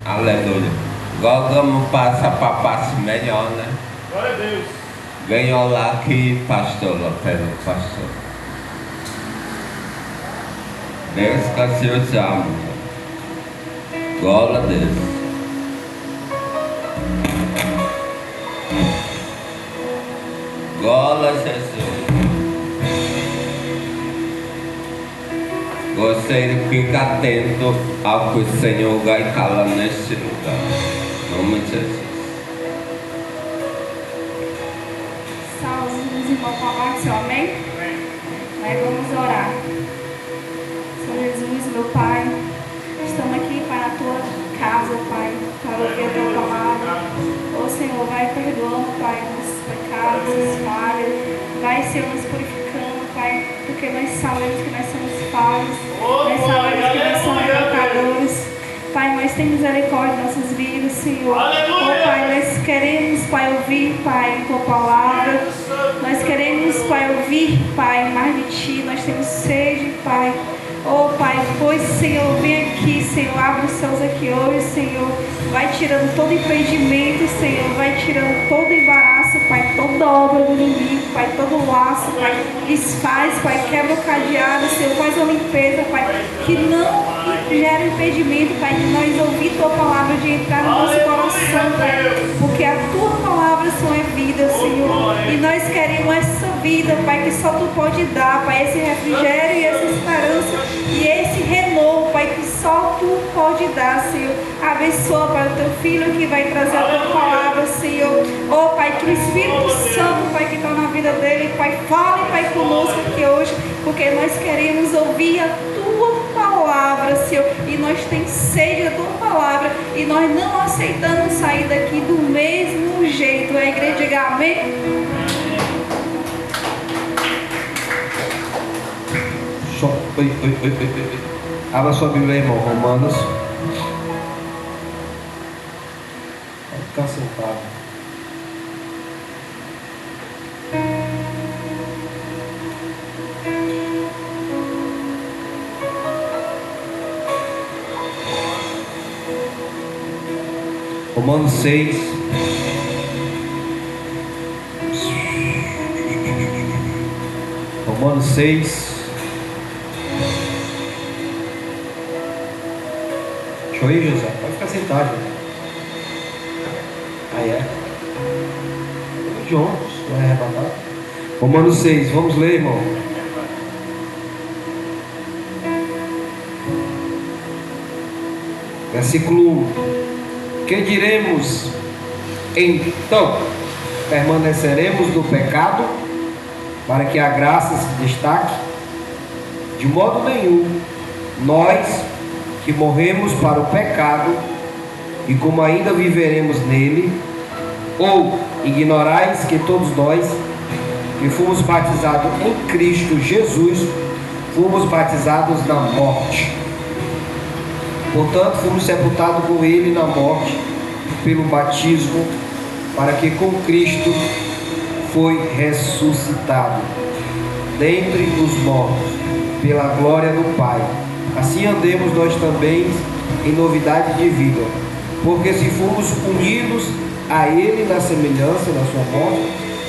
Aleluia. Agora vamos passar para a parte melhor, né? Glória a Deus. Ganhou lá aqui, pastor, pelo pastor. Deus que os ama. Glória a Deus. Glória a Jesus. Você fica atento ao que o Senhor vai falar neste lugar. Em nome de Jesus. Salve, meus irmãos, com a paz do Senhor, amém? Aí vamos orar. Senhor Jesus, meu Pai, estamos aqui, Pai, na tua casa, Pai, para ouvir a tua palavra. Ô Senhor, vai perdoando, Pai, nossos pecados, nossas falhas. Vai, Senhor, nos purificando, Pai, porque nós sabemos que nós somos falhos. Nós sabemos que nós somos pecadores. Pai, mas tem misericórdia de nossas vidas, Senhor. Oh, Pai, nós queremos, Pai, ouvir, Pai, a tua palavra. Nós queremos, Pai, ouvir, Pai, mais de ti. Nós temos sede, Pai. Oh, Pai, pois, Senhor, vem aqui, Senhor, abre os céus aqui hoje, Senhor. Vai tirando todo impedimento, Senhor. Vai tirando todo embaraço, Pai, toda obra do inimigo, Pai, todo laço, Pai. Desfaz, Pai, quebra o cadeado, Senhor. Faz uma limpeza, Pai, que não gera impedimento, Pai, de nós ouvir tua palavra, de entrar no nosso coração, Pai. Porque a tua palavra, Senhor, é vida, Senhor. E nós queremos essa vida, Pai, que só tu pode dar, Pai, esse refrigério e essa esperança. E esse renovo, Pai, que só tu pode dar, Senhor. Abençoa, Pai, o teu filho que vai trazer a tua palavra, Senhor. Oh, Pai, que o Espírito Santo, Pai, que está na vida dele, Pai, fale, Pai, conosco aqui hoje, porque nós queremos ouvir a tua palavra, Senhor. E nós temos sede da tua palavra. E nós não aceitamos sair daqui do mesmo jeito. A igreja diga amém. Oi. Abra sua Bíblia, irmão. Romanos. Pode ficar sentado. Romanos 6. Romanos 6. Deixa eu ir, José. Pode ficar sentado. Aí é. João, não é arrebatado. Romanos 6, vamos ler, irmão. Versículo 1. Que diremos então? Permaneceremos no pecado para que a graça se destaque? De modo nenhum. Nós que morremos para o pecado, e como ainda viveremos nele, ou ignorais que todos nós que fomos batizados em Cristo Jesus, fomos batizados na morte. Portanto, fomos sepultados com ele na morte pelo batismo, para que com Cristo foi ressuscitado dentre os mortos pela glória do Pai. Assim andemos nós também em novidade de vida, porque se fomos unidos a ele na semelhança da sua morte,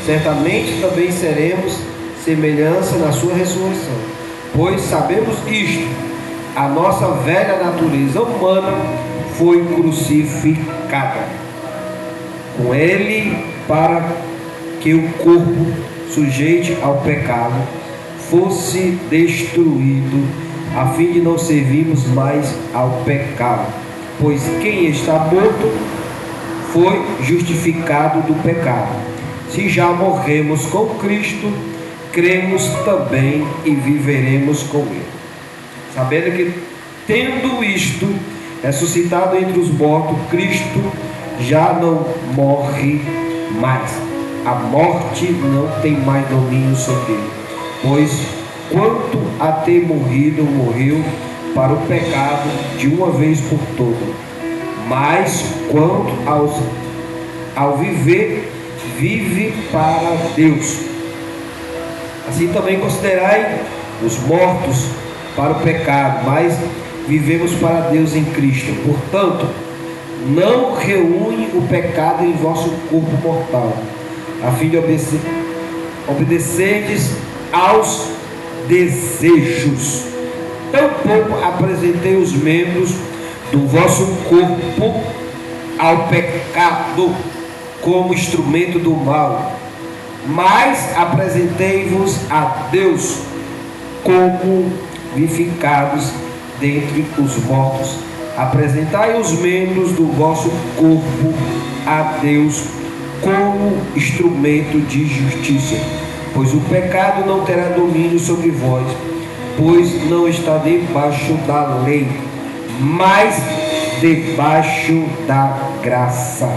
certamente também seremos semelhança na sua ressurreição. Pois sabemos isto: a nossa velha natureza humana foi crucificada com ele, para que o corpo sujeito ao pecado fosse destruído, a fim de não servirmos mais ao pecado. Pois quem está morto foi justificado do pecado. Se já morremos com Cristo, cremos também e viveremos com ele, sabendo que, tendo isto ressuscitado entre os mortos, Cristo já não morre mais. A morte não tem mais domínio sobre ele, pois quanto a ter morrido, morreu para o pecado de uma vez por todas, mas quanto ao viver, vive para Deus. Assim também considerai os mortos para o pecado, mas vivemos para Deus em Cristo. Portanto, não reúne o pecado em vosso corpo mortal, a fim de obedecerdes aos desejos. Tampouco apresentei os membros do vosso corpo ao pecado como instrumento do mal, mas apresentei-vos a Deus como vivificados dentre os mortos. Apresentai os membros do vosso corpo a Deus como instrumento de justiça, pois o pecado não terá domínio sobre vós, pois não está debaixo da lei, mas debaixo da graça.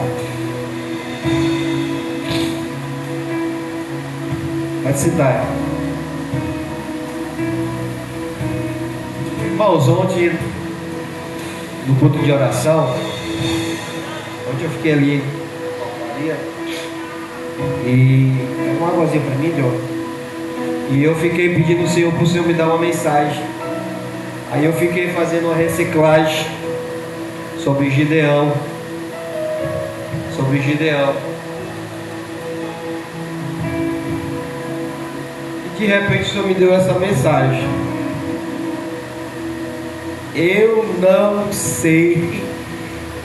Vai sentar. Irmãos, ontem no culto de oração, ontem eu fiquei ali e uma águazinha para mim, John. E eu fiquei pedindo ao Senhor para o Senhor me dar uma mensagem. Aí eu fiquei fazendo uma reciclagem sobre Gideão. E de repente o Senhor me deu essa mensagem. Eu não sei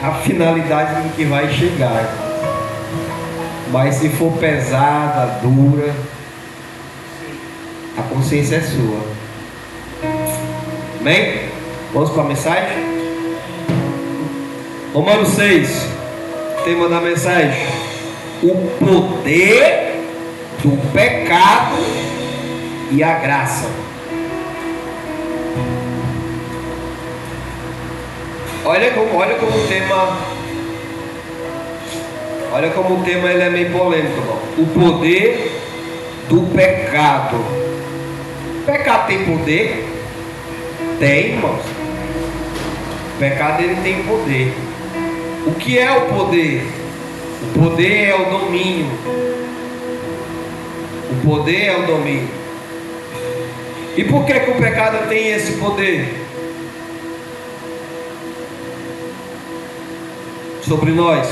a finalidade em que vai chegar, mas se for pesada, dura, a consciência é sua. Amém? Vamos para a mensagem? Romanos 6, tema da mensagem: o poder do pecado e a graça. Olha como o tema ele é meio polêmico, irmão. O poder do pecado. O pecado tem poder? Tem, irmãos. O pecado ele tem poder. O que é o poder? O poder é o domínio. O poder é o domínio. E por que o pecado tem esse poder sobre nós?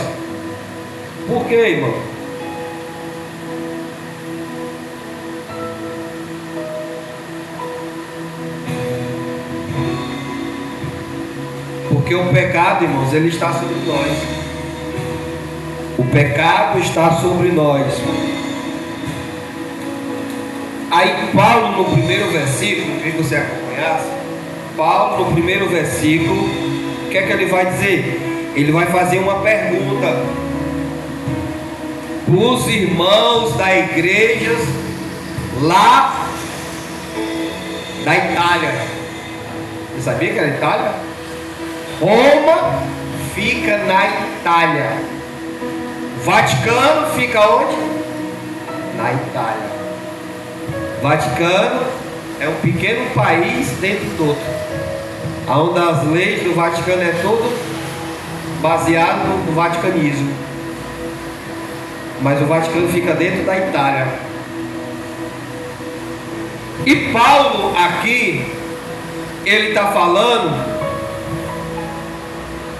Por quê, irmão? Porque o pecado, irmãos, ele está sobre nós. O pecado está sobre nós. Aí Paulo no primeiro versículo, queria que você acompanhasse. Paulo no primeiro versículo, o que é que ele vai dizer? Ele vai fazer uma pergunta para os irmãos da igreja lá da Itália. Você sabia que era Itália? Roma fica na Itália. Vaticano fica onde? Na Itália. Vaticano é um pequeno país dentro do outro, onde as leis do Vaticano é todo baseado no vaticanismo. Mas o Vaticano fica dentro da Itália. E Paulo aqui, ele está falando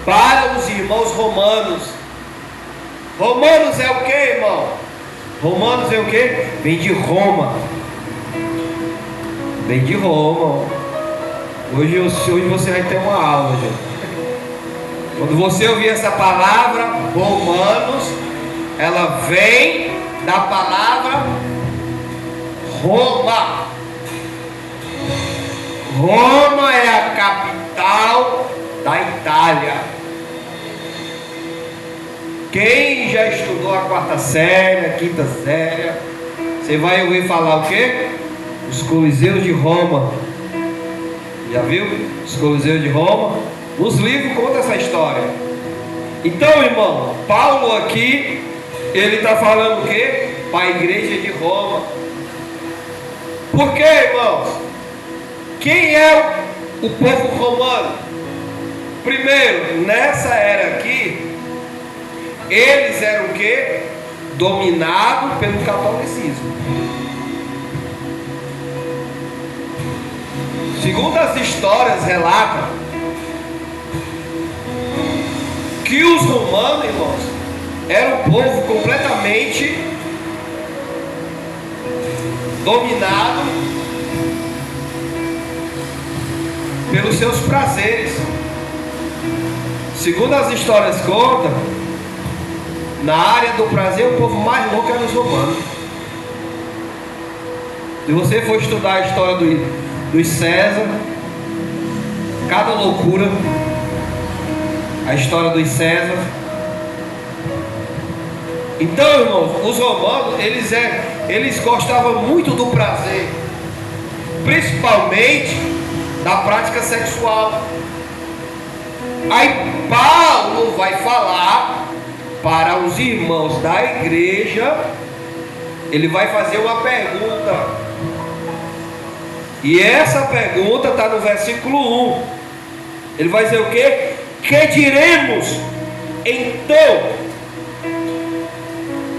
para os irmãos romanos. Romanos é o que, irmão? Romanos é o que? Vem de Roma. Vem de Roma. Hoje você vai ter uma aula, gente. Quando você ouvir essa palavra Romanos, ela vem da palavra Roma. Roma é a capital da Itália. Quem já estudou a quarta série, a quinta série, você vai ouvir falar o quê? Os Coliseus de Roma. Já viu? Os Coliseus de Roma. Nos livros conta essa história. Então, irmão, Paulo aqui, ele está falando o quê? Para a igreja de Roma. Por quê, irmãos? Quem é o povo romano? Primeiro, nessa era aqui, eles eram o quê? Dominados pelo catolicismo. Segundo as histórias relatam, que os romanos, irmãos, eram um povo completamente dominado pelos seus prazeres. Segundo as histórias contam, na área do prazer, o povo mais louco era os romanos. Se você for estudar a história dos César, cada loucura, a história dos César. Então, irmãos, os romanos, eles gostavam muito do prazer, principalmente da prática sexual. Aí Paulo vai falar para os irmãos da igreja, ele vai fazer uma pergunta. E essa pergunta está no versículo 1. Ele vai dizer o quê? Que diremos então?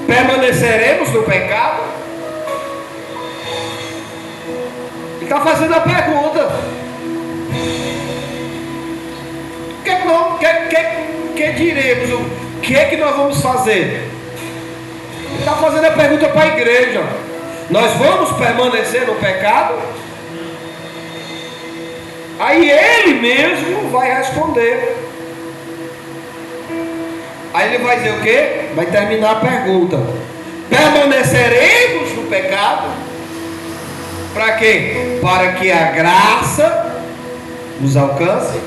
Permaneceremos no pecado? Ele está fazendo a pergunta. Que diremos? O que é que nós vamos fazer? Ele está fazendo a pergunta para a igreja. Nós vamos permanecer no pecado? Aí ele mesmo vai responder. Aí ele vai dizer o quê? Vai terminar a pergunta. Permaneceremos no pecado? Para quê? Para que a graça nos alcance?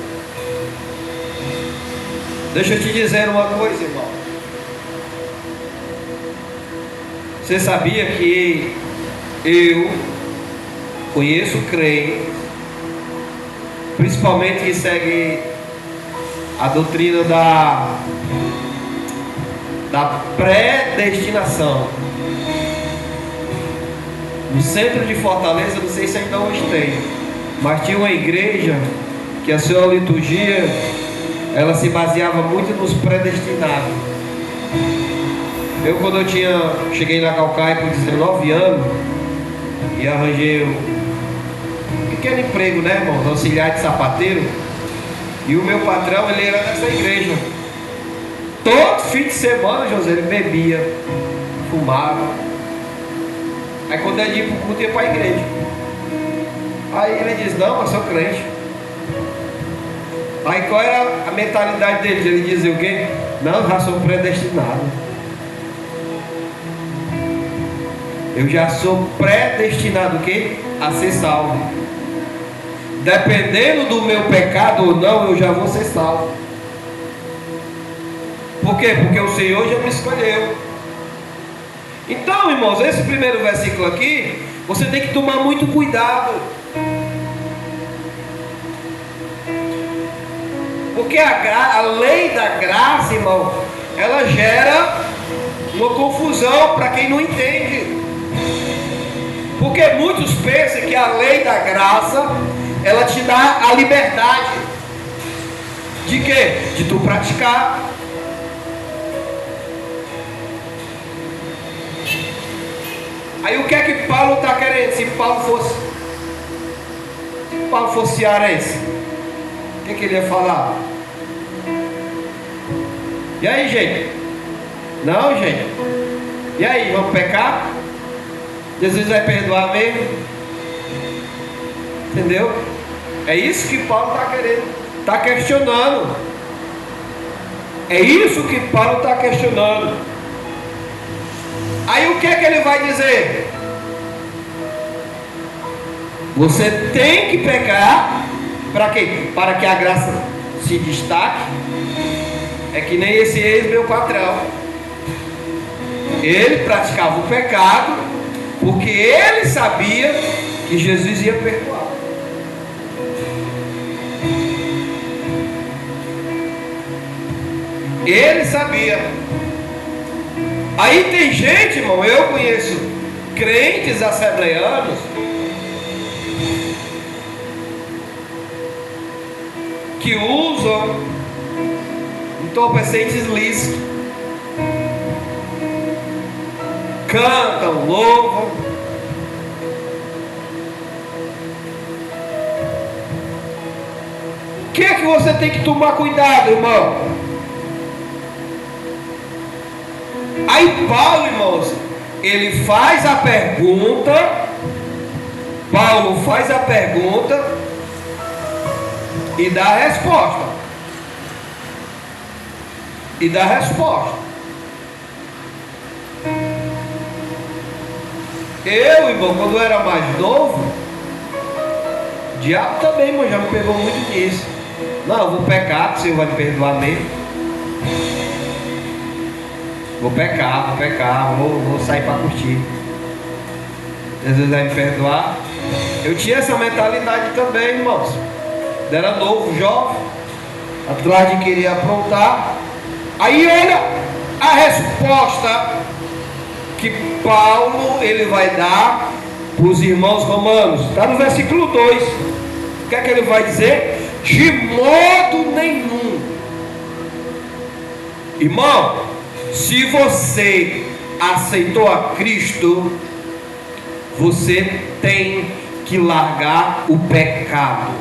Deixa eu te dizer uma coisa, irmão. Você sabia que eu conheço crentes, principalmente que seguem a doutrina da predestinação. No centro de Fortaleza, não sei se ainda hoje tem, mas tinha uma igreja que a sua liturgia, ela se baseava muito nos predestinados. Eu, quando cheguei na Calcaia com 19 anos e arranjei um pequeno emprego, né, irmão, auxiliar de sapateiro, e o meu patrão, ele era dessa igreja. Todo fim de semana, José, ele bebia, fumava. Aí quando ele ia para o culto, ia para a igreja. Aí ele diz: não, eu sou crente. Aí qual era a mentalidade dele? Ele dizia o quê? Não, eu já sou predestinado. Eu já sou predestinado o quê? A ser salvo. Dependendo do meu pecado ou não, eu já vou ser salvo. Por quê? Porque o Senhor já me escolheu. Então, irmãos, esse primeiro versículo aqui, você tem que tomar muito cuidado. Porque a lei da graça, irmão, ela gera uma confusão para quem não entende. Porque muitos pensam que a lei da graça, ela te dá a liberdade. De quê? De tu praticar. Aí o que é que Paulo está querendo? Se Paulo fosse cearense, o que ele ia falar? E aí, gente? Não, gente. E aí, vamos pecar? Jesus vai perdoar mesmo? Entendeu? É isso que Paulo está querendo, está questionando. É isso que Paulo está questionando. Aí o que é que ele vai dizer? Você tem que pecar. Para quê? Para que a graça se destaque. É que nem esse ex-meu patrão. Ele praticava o pecado porque ele sabia que Jesus ia perdoar. Ele sabia. Aí tem gente, irmão, eu conheço crentes assembleanos que usam entorpecentes lícitos, cantam, louvam. O que é que você tem que tomar cuidado, irmão? Aí Paulo, irmãos, ele faz a pergunta. Paulo faz a pergunta e dá a resposta. E dá a resposta. Eu, irmão, quando eu era mais novo, o diabo também, irmão, já me pegou muito nisso. Não, eu vou pecar, o Senhor vai me perdoar mesmo. Vou pecar, vou sair para curtir. Jesus vai me perdoar. Eu tinha essa mentalidade também, irmãos. Eu era novo, jovem, atrás de querer aprontar. Aí olha a resposta que Paulo ele vai dar para os irmãos romanos. Está no versículo 2. O que é que ele vai dizer? De modo nenhum. Irmão, se você aceitou a Cristo, você tem que largar o pecado.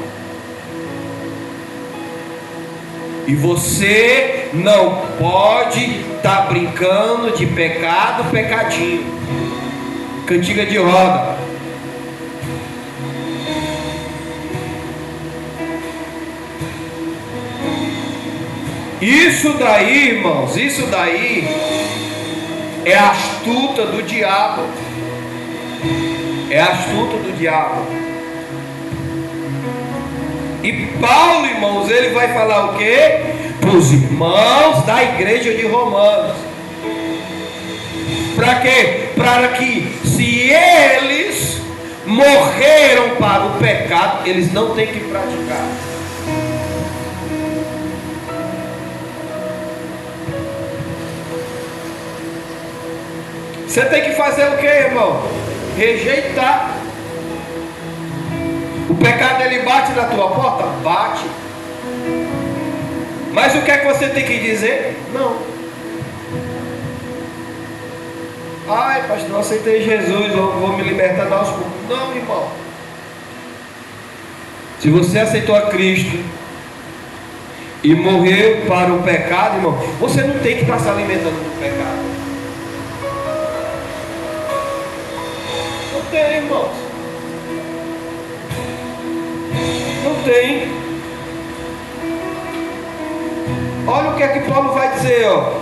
E você não pode estar brincando de pecado, pecadinho. Cantiga de roda. Isso daí, irmãos, isso daí é a astuta do diabo. É a astuta do diabo. E Paulo, irmãos, ele vai falar o quê? Para os irmãos da igreja de Romanos. Para quê? Para que se eles morreram para o pecado, eles não têm que praticar. Você tem que fazer o que, irmão? Rejeitar. O pecado ele bate na tua porta? Bate. Mas o que é que você tem que dizer? Não. Ai, pastor, eu aceitei Jesus, eu vou me libertar aos poucos. Não, irmão. Se você aceitou a Cristo e morreu para o pecado, irmão, você não tem que estar se alimentando do pecado. Não tem, irmãos. Não tem. Olha o que é que Paulo vai dizer, ó.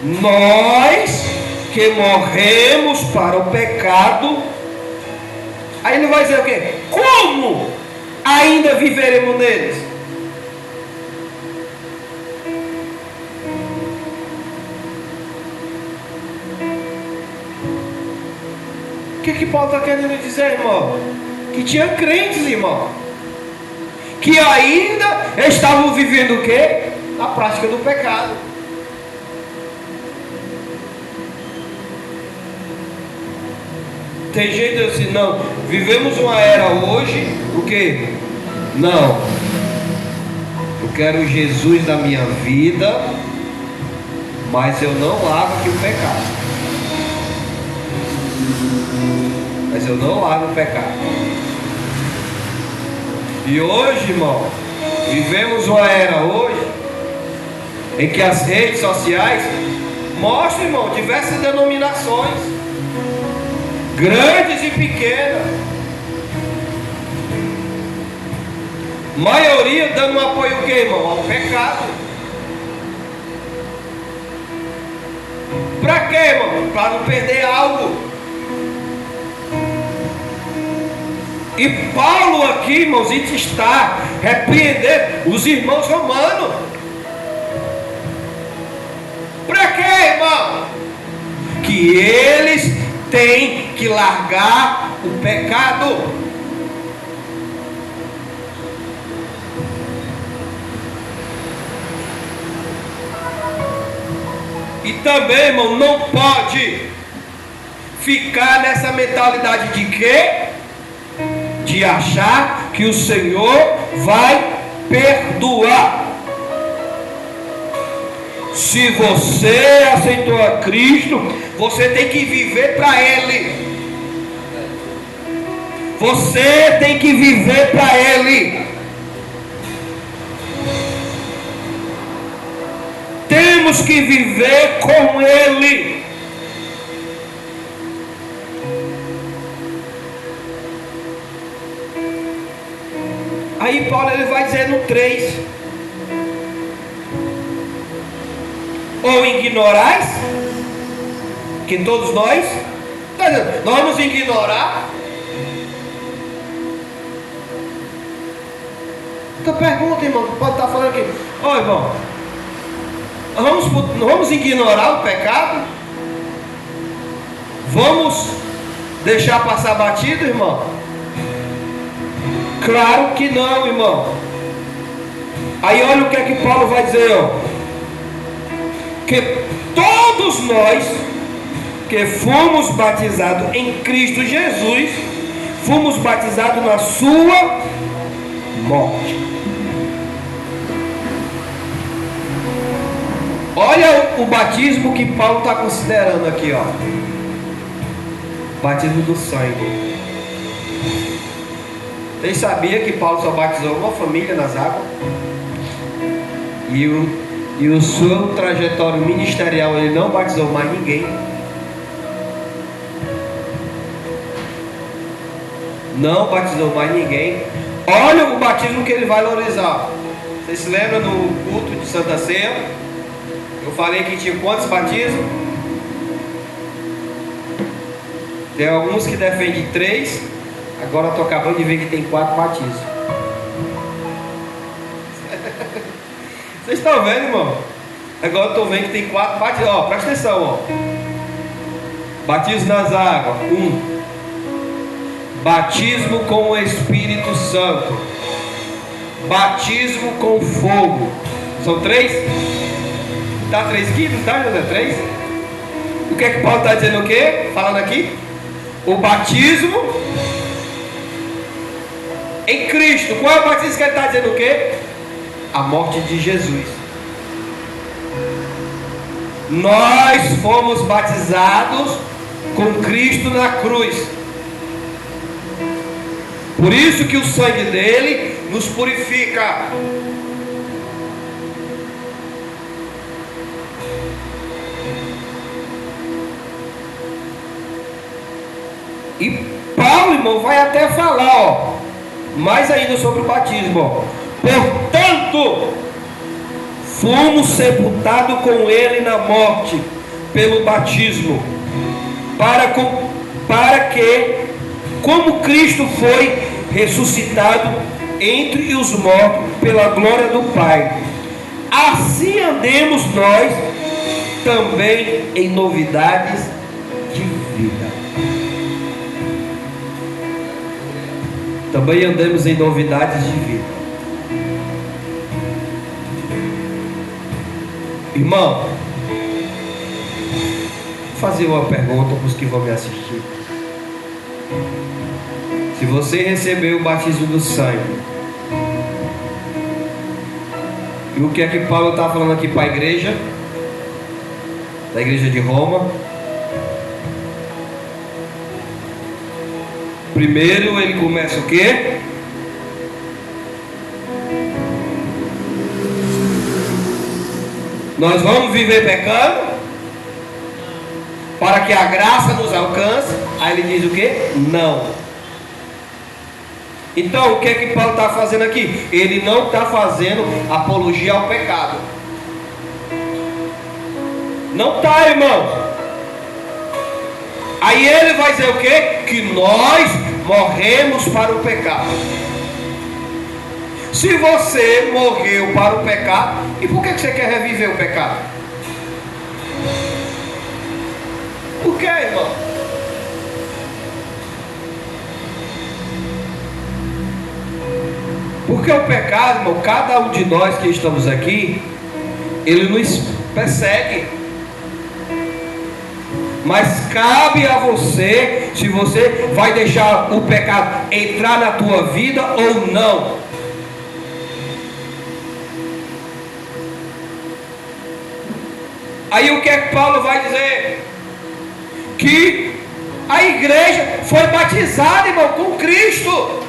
Nós que morremos para o pecado. Aí ele vai dizer o quê? Como ainda viveremos neles? O que Paulo está querendo dizer, irmão? Que tinha crentes, irmão, que ainda estavam vivendo o quê? Na prática do pecado. Tem gente assim, não, vivemos uma era hoje, o quê? Não, eu quero Jesus na minha vida, mas eu não largo aqui o pecado. Mas eu não largo o pecado. E hoje, irmão, vivemos uma era hoje em que as redes sociais mostram, irmão, diversas denominações, grandes e pequenas, maioria dando um apoio o quê, irmão? Ao pecado. Para quê, irmão? Para não perder algo. E Paulo aqui, irmãos, está repreendendo os irmãos romanos. Para quê, irmão? Que eles têm que largar o pecado. E também, irmão, não pode ficar nessa mentalidade de quê? De achar que o Senhor vai perdoar. Se você aceitou a Cristo, você tem que viver para Ele. Você tem que viver para Ele. Temos que viver com Ele. Aí Paulo ele vai dizer no 3: ou ignorais que todos nós, nós vamos ignorar. Então pergunta, irmão, que pode estar falando aqui: ô irmão, nós vamos ignorar o pecado? Vamos deixar passar batido, irmão? Claro que não, irmão. Aí olha o que é que Paulo vai dizer, ó: que todos nós que fomos batizados em Cristo Jesus, fomos batizados na sua morte. Olha o batismo que Paulo está considerando aqui, ó: batismo do sangue. Vocês sabiam que Paulo só batizou uma família nas águas? E o seu trajetório ministerial, ele não batizou mais ninguém. Não batizou mais ninguém. Olha o batismo que ele vai valorizar. Vocês se lembram no culto de Santa Ceia? Eu falei que tinha quantos batismos? Tem alguns que defendem 3. Agora eu estou acabando de ver que tem 4 batismos. Vocês estão vendo, irmão? Agora eu estou vendo que tem 4 batismos. Ó, presta atenção, ó. Batismo nas águas, 1. Batismo com o Espírito Santo. Batismo com fogo. São 3? Está 3 aqui? Não está, José? 3? O que é que Paulo está dizendo o quê? Falando aqui? O batismo em Cristo. Qual é o batismo que ele está dizendo o quê? A morte de Jesus. Nós fomos batizados com Cristo na cruz. Por isso que o sangue dele nos purifica. E Paulo, irmão, vai até falar, ó, mais ainda sobre o batismo, ó. Portanto, fomos sepultados com ele na morte pelo batismo, para que, como Cristo foi ressuscitado entre os mortos pela glória do Pai, assim andemos nós também em novidades de vida. Também andamos em novidades de vida. Irmão, vou fazer uma pergunta para os que vão me assistir. Se você recebeu o batismo do sangue, e o que é que Paulo está falando aqui para a igreja? Da igreja de Roma. Primeiro ele começa o quê? Nós vamos viver pecando para que a graça nos alcance. Aí ele diz o quê? Não. Então o que é que Paulo está fazendo aqui? Ele não está fazendo apologia ao pecado. Não está, irmãos. Aí ele vai dizer o quê? Que nós morremos para o pecado. Se você morreu para o pecado, e por que você quer reviver o pecado? Por que, irmão? Porque o pecado, irmão, cada um de nós que estamos aqui, ele nos persegue. Mas cabe a você, se você vai deixar o pecado entrar na tua vida ou não. Aí o que é que Paulo vai dizer? Que a igreja foi batizada, irmão, com Cristo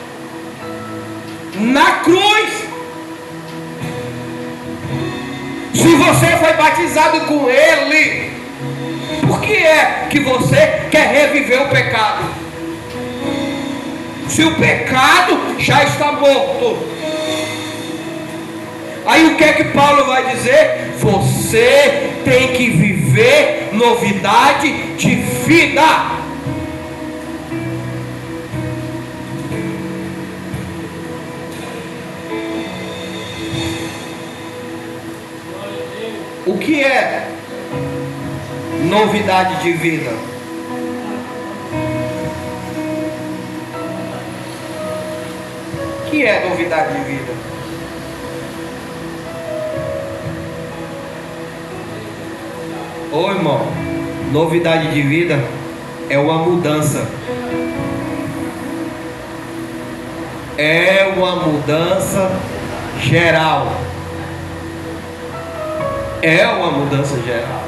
na cruz. Se você foi batizado com Ele, por que é que você quer reviver o pecado? Se o pecado já está morto, Aí o que é que Paulo vai dizer? Você tem que viver novidade de vida. O que é novidade de vida? O que é novidade de vida? Ô irmão, novidade de vida é uma mudança. É uma mudança geral. É uma mudança geral.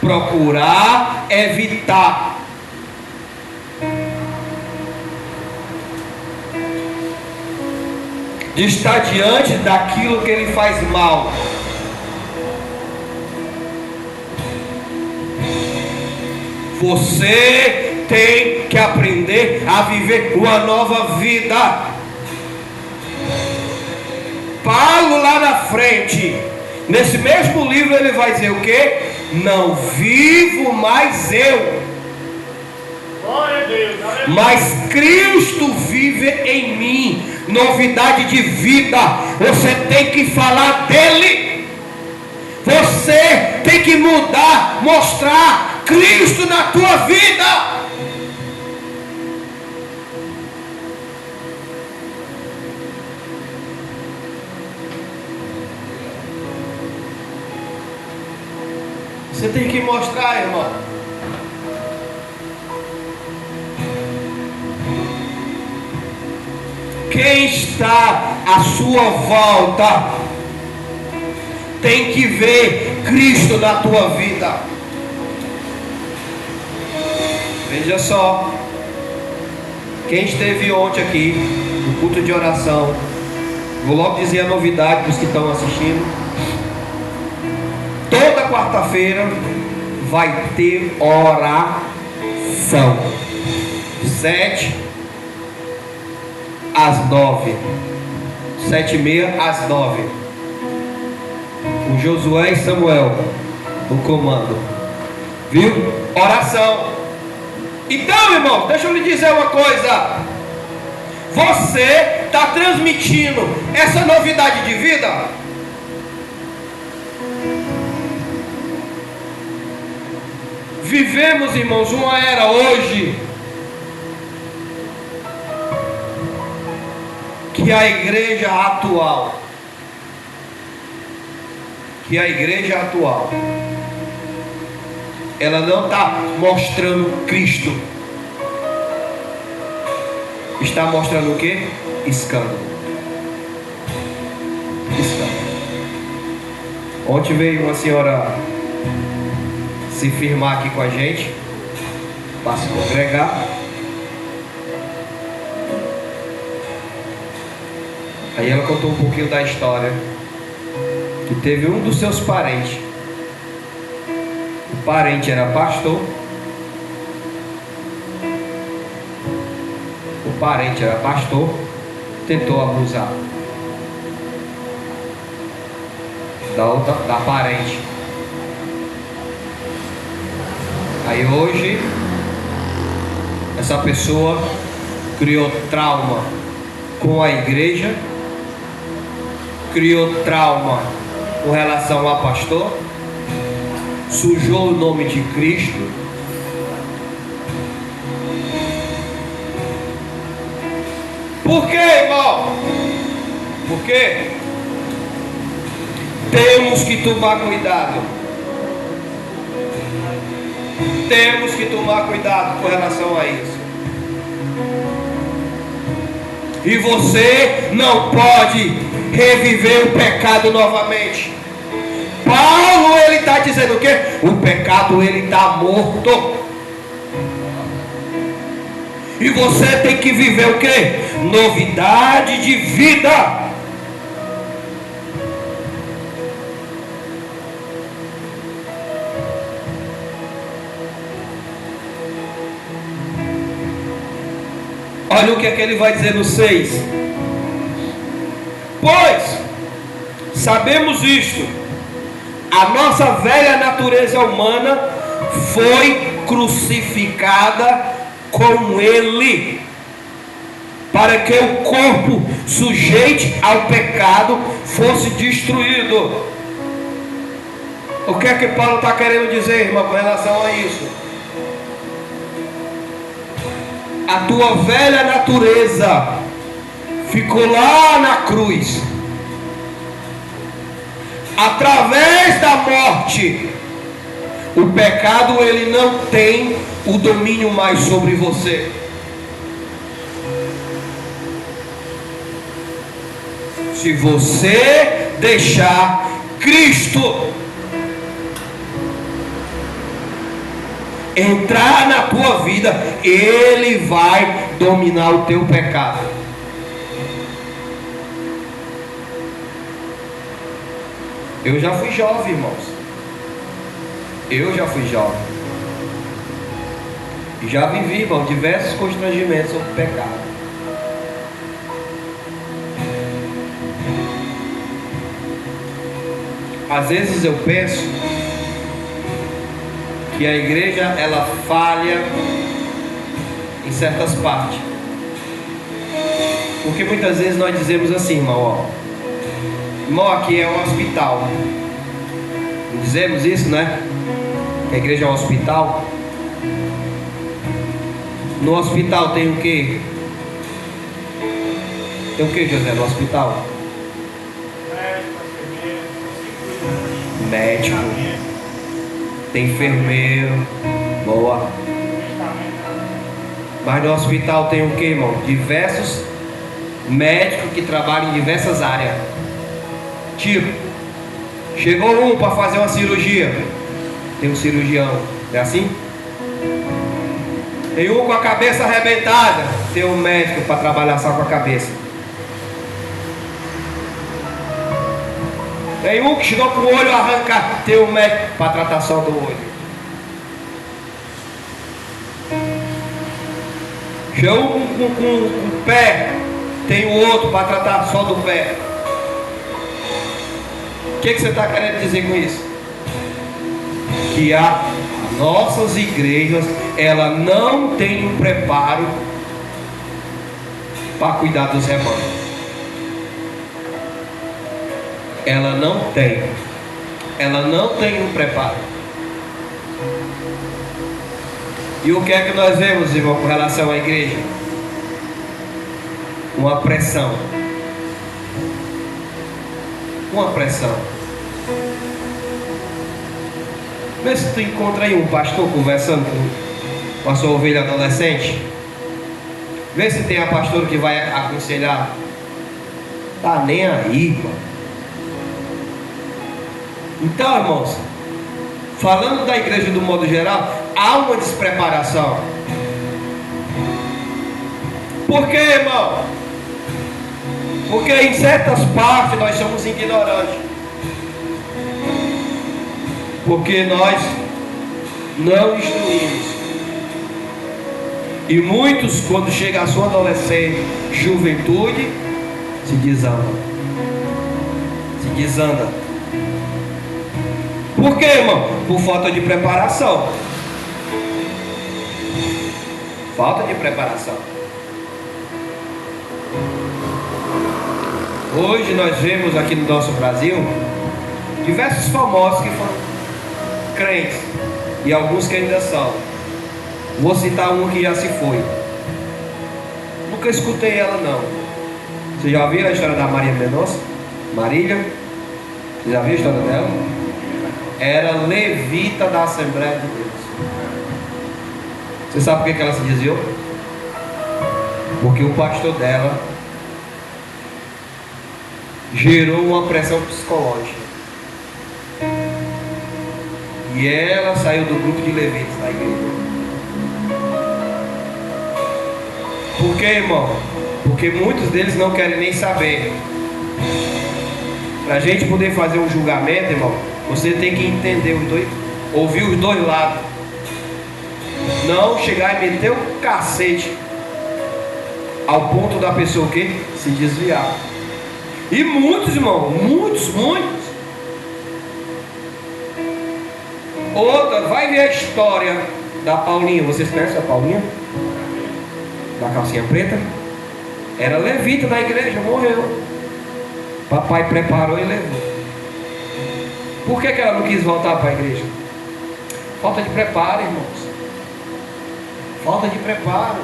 Procurar evitar. De estar diante daquilo que ele faz mal. Você tem que aprender a viver uma nova vida. Paulo lá na frente, nesse mesmo livro, ele vai dizer o quê? Não vivo mais eu, mas Cristo vive em mim. Novidade de vida. Você tem que falar dele. Você tem que mudar, mostrar Cristo na tua vida. Você tem que mostrar, irmão. Quem está à sua volta tem que ver Cristo na tua vida. Veja só, quem esteve ontem aqui no culto de oração, vou logo dizer a novidade para os que estão assistindo. Toda quarta-feira vai ter oração, 7 às 9, 7h30 às 9, com Josué e Samuel no comando, viu? Oração. Então, irmão, deixa eu lhe dizer uma coisa. Você está transmitindo essa novidade de vida? Vivemos, irmãos, uma era hoje que a igreja atual, ela não está mostrando Cristo, está mostrando o que? Escândalo. Ontem veio uma senhora se firmar aqui com a gente para se congregar. Aí ela contou um pouquinho da história, que teve um dos seus parentes. O parente era pastor. Tentou abusar da parente. Aí hoje essa pessoa criou trauma com a igreja, criou trauma com relação a pastor, sujou o nome de Cristo. Por quê, irmão? Porque temos que tomar cuidado. Temos que tomar cuidado com relação a isso. E você não pode reviver o pecado novamente. Paulo, ele está dizendo o quê? O pecado, ele está morto. E você tem que viver o quê? Novidade de vida. Olha o que é que ele vai dizer no 6. Pois sabemos isto: a nossa velha natureza humana foi crucificada com Ele, para que o corpo sujeito ao pecado fosse destruído. O que é que Paulo está querendo dizer, irmão, com relação a isso? A tua velha natureza ficou lá na cruz. Através da morte, o pecado ele não tem o domínio mais sobre você. Se você deixar Cristo entrar na tua vida, Ele vai dominar o teu pecado. Eu já fui jovem, irmãos. Eu já fui jovem. E já vivi, irmão, diversos constrangimentos sobre o pecado. Às vezes eu penso que a igreja ela falha em certas partes, porque muitas vezes nós dizemos assim, irmão, irmão, aqui é um hospital. Não dizemos isso, né? Que a igreja é um hospital. No hospital tem o quê? Tem o quê, José, no hospital? Médico, tem enfermeiro, boa. Mas no hospital tem o que, irmão? Diversos médicos que trabalham em diversas áreas. Tipo, chegou um para fazer uma cirurgia, tem um cirurgião, é assim? Tem um com a cabeça arrebentada, tem um médico para trabalhar só com a cabeça. Tem um que chegou com o olho arrancado, tem um médico para tratar só do olho. Chegou com o pé, tem o outro para tratar só do pé. O que você está querendo dizer com isso? Que as nossas igrejas, ela não tem um preparo para cuidar dos rebanhos. Ela não tem um preparo. E o que é que nós vemos, irmão, com relação à igreja? Uma pressão. Uma pressão. Vê se tu encontra aí um pastor conversando com a sua ovelha adolescente. Vê se tem a pastora que vai aconselhar. Tá nem aí, irmão. Então, irmãos, falando da igreja do modo geral, há uma despreparação. Por quê, irmão? Porque em certas partes nós somos ignorantes. Porque nós não instruímos. E muitos, quando chega a sua adolescência, juventude, se desandam. Se desanda. Por quê, irmão? Por falta de preparação. Falta de preparação. Hoje nós vemos aqui no nosso Brasil diversos famosos que foram crentes e alguns que ainda são. Vou citar uma que já se foi. Nunca escutei ela não. Você já ouviu a história da Maria Mendonça? Marília? Você já viu a história dela? Era levita da Assembleia de Deus. Você sabe por que ela se desviou? Porque o pastor dela gerou uma pressão psicológica. E ela saiu do grupo de levitas da igreja. Por que, irmão? Porque muitos deles não querem nem saber. Para a gente poder fazer um julgamento, irmão, você tem que entender os dois, ouvir os dois lados. Não chegar e meter o cacete ao ponto da pessoa o quê? Se desviar. E muitos, irmão, muitos. Outra, vai ver a história da Paulinha. Vocês conhecem a Paulinha? Da calcinha preta? Era levita da igreja, morreu. Papai preparou e levou. Por que ela não quis voltar para a igreja? Falta de preparo, irmãos. Falta de preparo.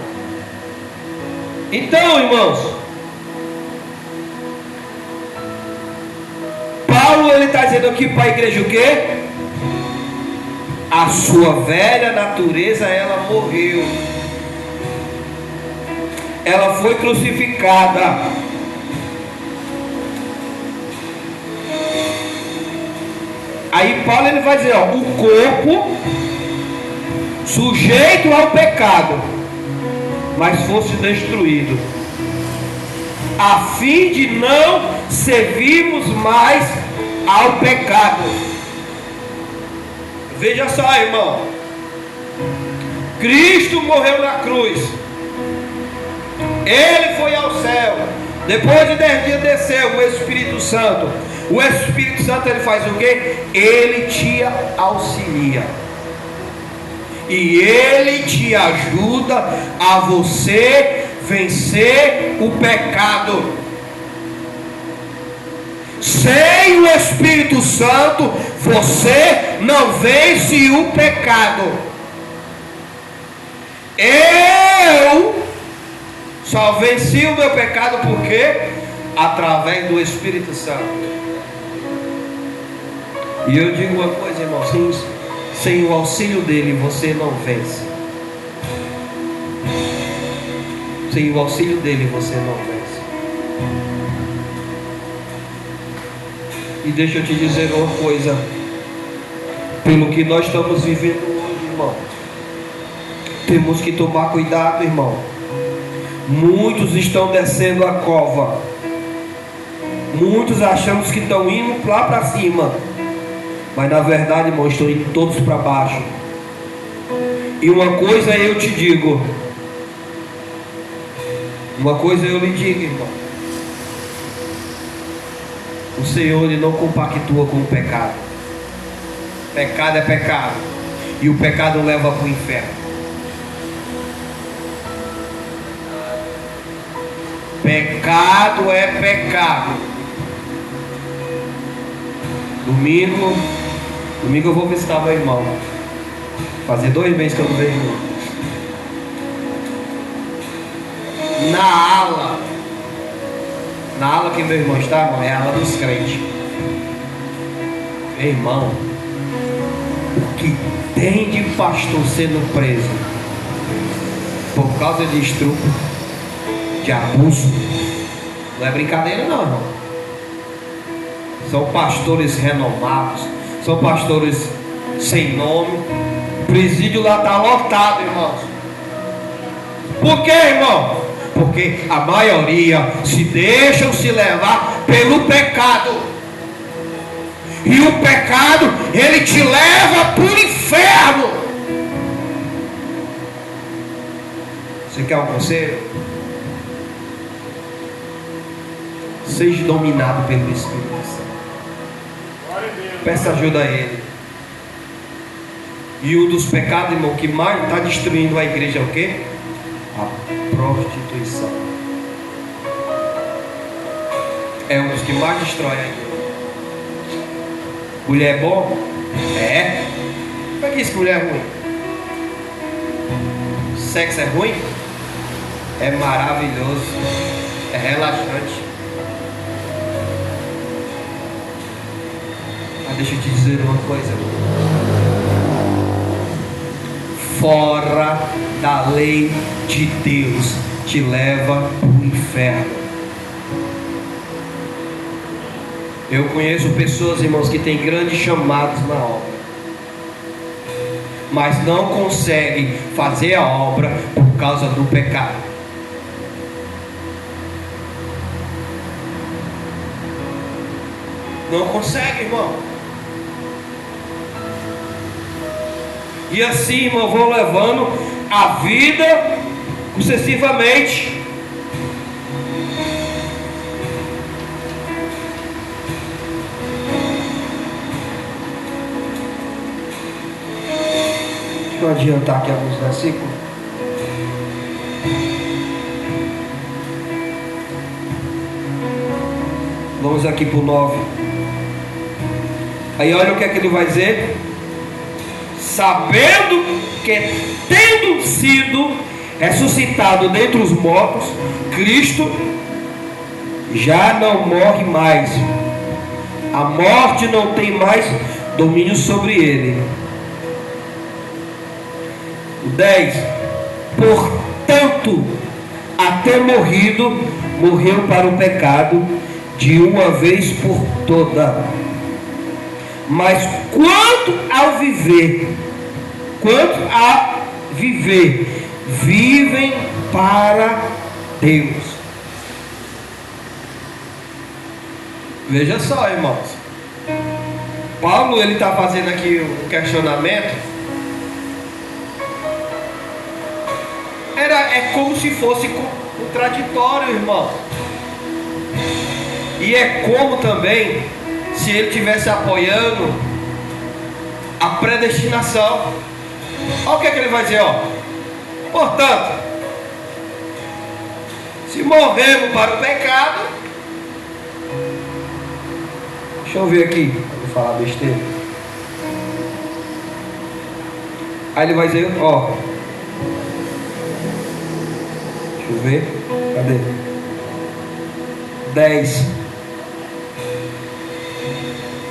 Então, irmãos, Paulo, ele está dizendo aqui para a igreja o quê? A sua velha natureza, ela morreu. Ela foi crucificada. Aí Paulo, ele vai dizer, ó, o corpo sujeito ao pecado, mas fosse destruído, a fim de não servirmos mais ao pecado. Veja só, irmão, Cristo morreu na cruz, Ele foi ao céu, depois de 10 dias desceu o Espírito Santo. O Espírito Santo, ele faz o quê? Ele te auxilia, e ele te ajuda a você vencer o pecado. Sem o Espírito Santo, você não vence o pecado. Eu só venci o meu pecado por quê? Através do Espírito Santo. E eu digo uma coisa, irmão, sem o auxílio dele você não vence. Sem o auxílio dele você não vence. E deixa eu te dizer uma coisa, pelo que nós estamos vivendo hoje, irmão, temos que tomar cuidado, irmão. Muitos estão descendo a cova, muitos achamos que estão indo lá para cima, mas na verdade, irmão, estão indo todos para baixo. E uma coisa eu te digo, uma coisa eu lhe digo, irmão, o Senhor, ele não compactua com o pecado. Pecado é pecado, e o pecado leva para o inferno. Pecado é pecado. Domingo eu vou visitar meu irmão. Fazer 2 meses que eu não vejo ele. Na ala que meu irmão está, irmão, é a ala dos crentes. Meu irmão, o que tem de pastor sendo preso por causa de estupro, de abuso, não é brincadeira não, irmão. São pastores renomados, são pastores sem nome. O presídio lá está lotado, irmãos. Por quê, irmão? Porque a maioria se deixam se levar pelo pecado. E o pecado, ele te leva para o inferno. Você quer um conselho? Seja dominado pelo Espírito Santo. Peça ajuda a Ele. E um dos pecados, irmão, que mais está destruindo a igreja é o quê? A prostituição. É um dos que mais destrói a igreja. Mulher é bom? É. Como é que isso, mulher é ruim? Sexo é ruim? É maravilhoso. É relaxante. Mas deixa eu te dizer uma coisa. Fora da lei de Deus te leva para o inferno. Eu conheço pessoas, irmãos, que têm grandes chamados na obra, mas não conseguem fazer a obra por causa do pecado. Não consegue, irmão. E assim, irmão, vão levando a vida sucessivamente. eu adiantar aqui alguns versículos. Vamos aqui para o 9. Aí olha o que é que ele vai dizer. Sabendo que, tendo sido ressuscitado dentre os mortos, Cristo já não morre mais. A morte não tem mais domínio sobre ele. 10. Portanto, até morrido, morreu para o pecado de uma vez por toda. Mas quanto a viver, vivem para Deus. Veja só, irmãos. Paulo, ele está fazendo aqui um questionamento. É como se fosse contraditório, irmão. E é como também se ele estivesse apoiando a predestinação. Olha o que é que ele vai dizer, ó. Portanto, se morremos para o pecado, deixa eu ver aqui, vou falar besteira. Aí ele vai dizer, ó, deixa eu ver, cadê? 10.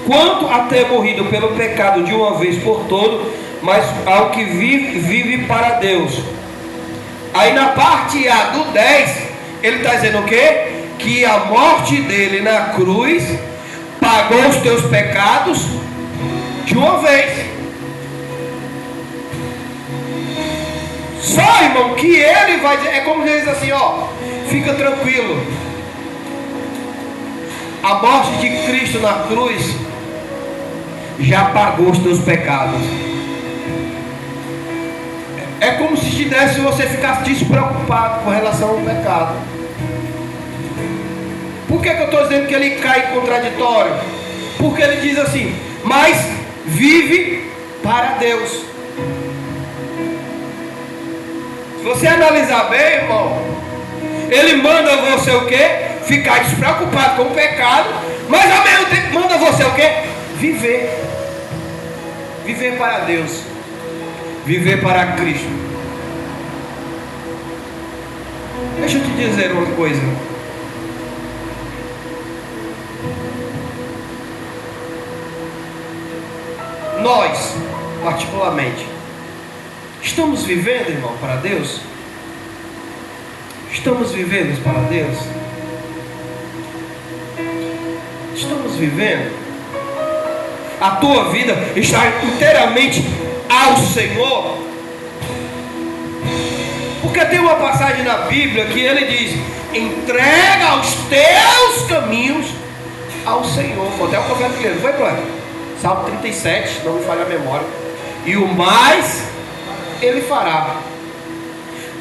Quanto a ter morrido pelo pecado de uma vez por todo, mas ao que vive para Deus. Aí na parte A do 10, ele está dizendo o quê? Que a morte dele na cruz pagou os teus pecados de uma vez. Só, irmão, que ele vai dizer, é como ele diz assim, ó, fica tranquilo. A morte de Cristo na cruz já pagou os teus pecados. É como se te desse e você ficasse despreocupado com relação ao pecado. Por que eu estou dizendo que ele cai em contraditório? Porque ele diz assim, mas vive para Deus. Se você analisar bem, irmão, ele manda você o quê? Ficar despreocupado com o pecado, mas ao mesmo tempo manda você o quê? Viver. Viver para Deus. Viver para Cristo. Deixa eu te dizer uma coisa. Nós, particularmente, estamos vivendo, irmão, para Deus? Estamos vivendo para Deus? Estamos vivendo? A tua vida está inteiramente ao Senhor? Porque tem uma passagem na Bíblia que ele diz: entrega os teus caminhos ao Senhor. Foi até o profeta que leu, foi, brother? Salmo 37, não me falha a memória. E o mais ele fará.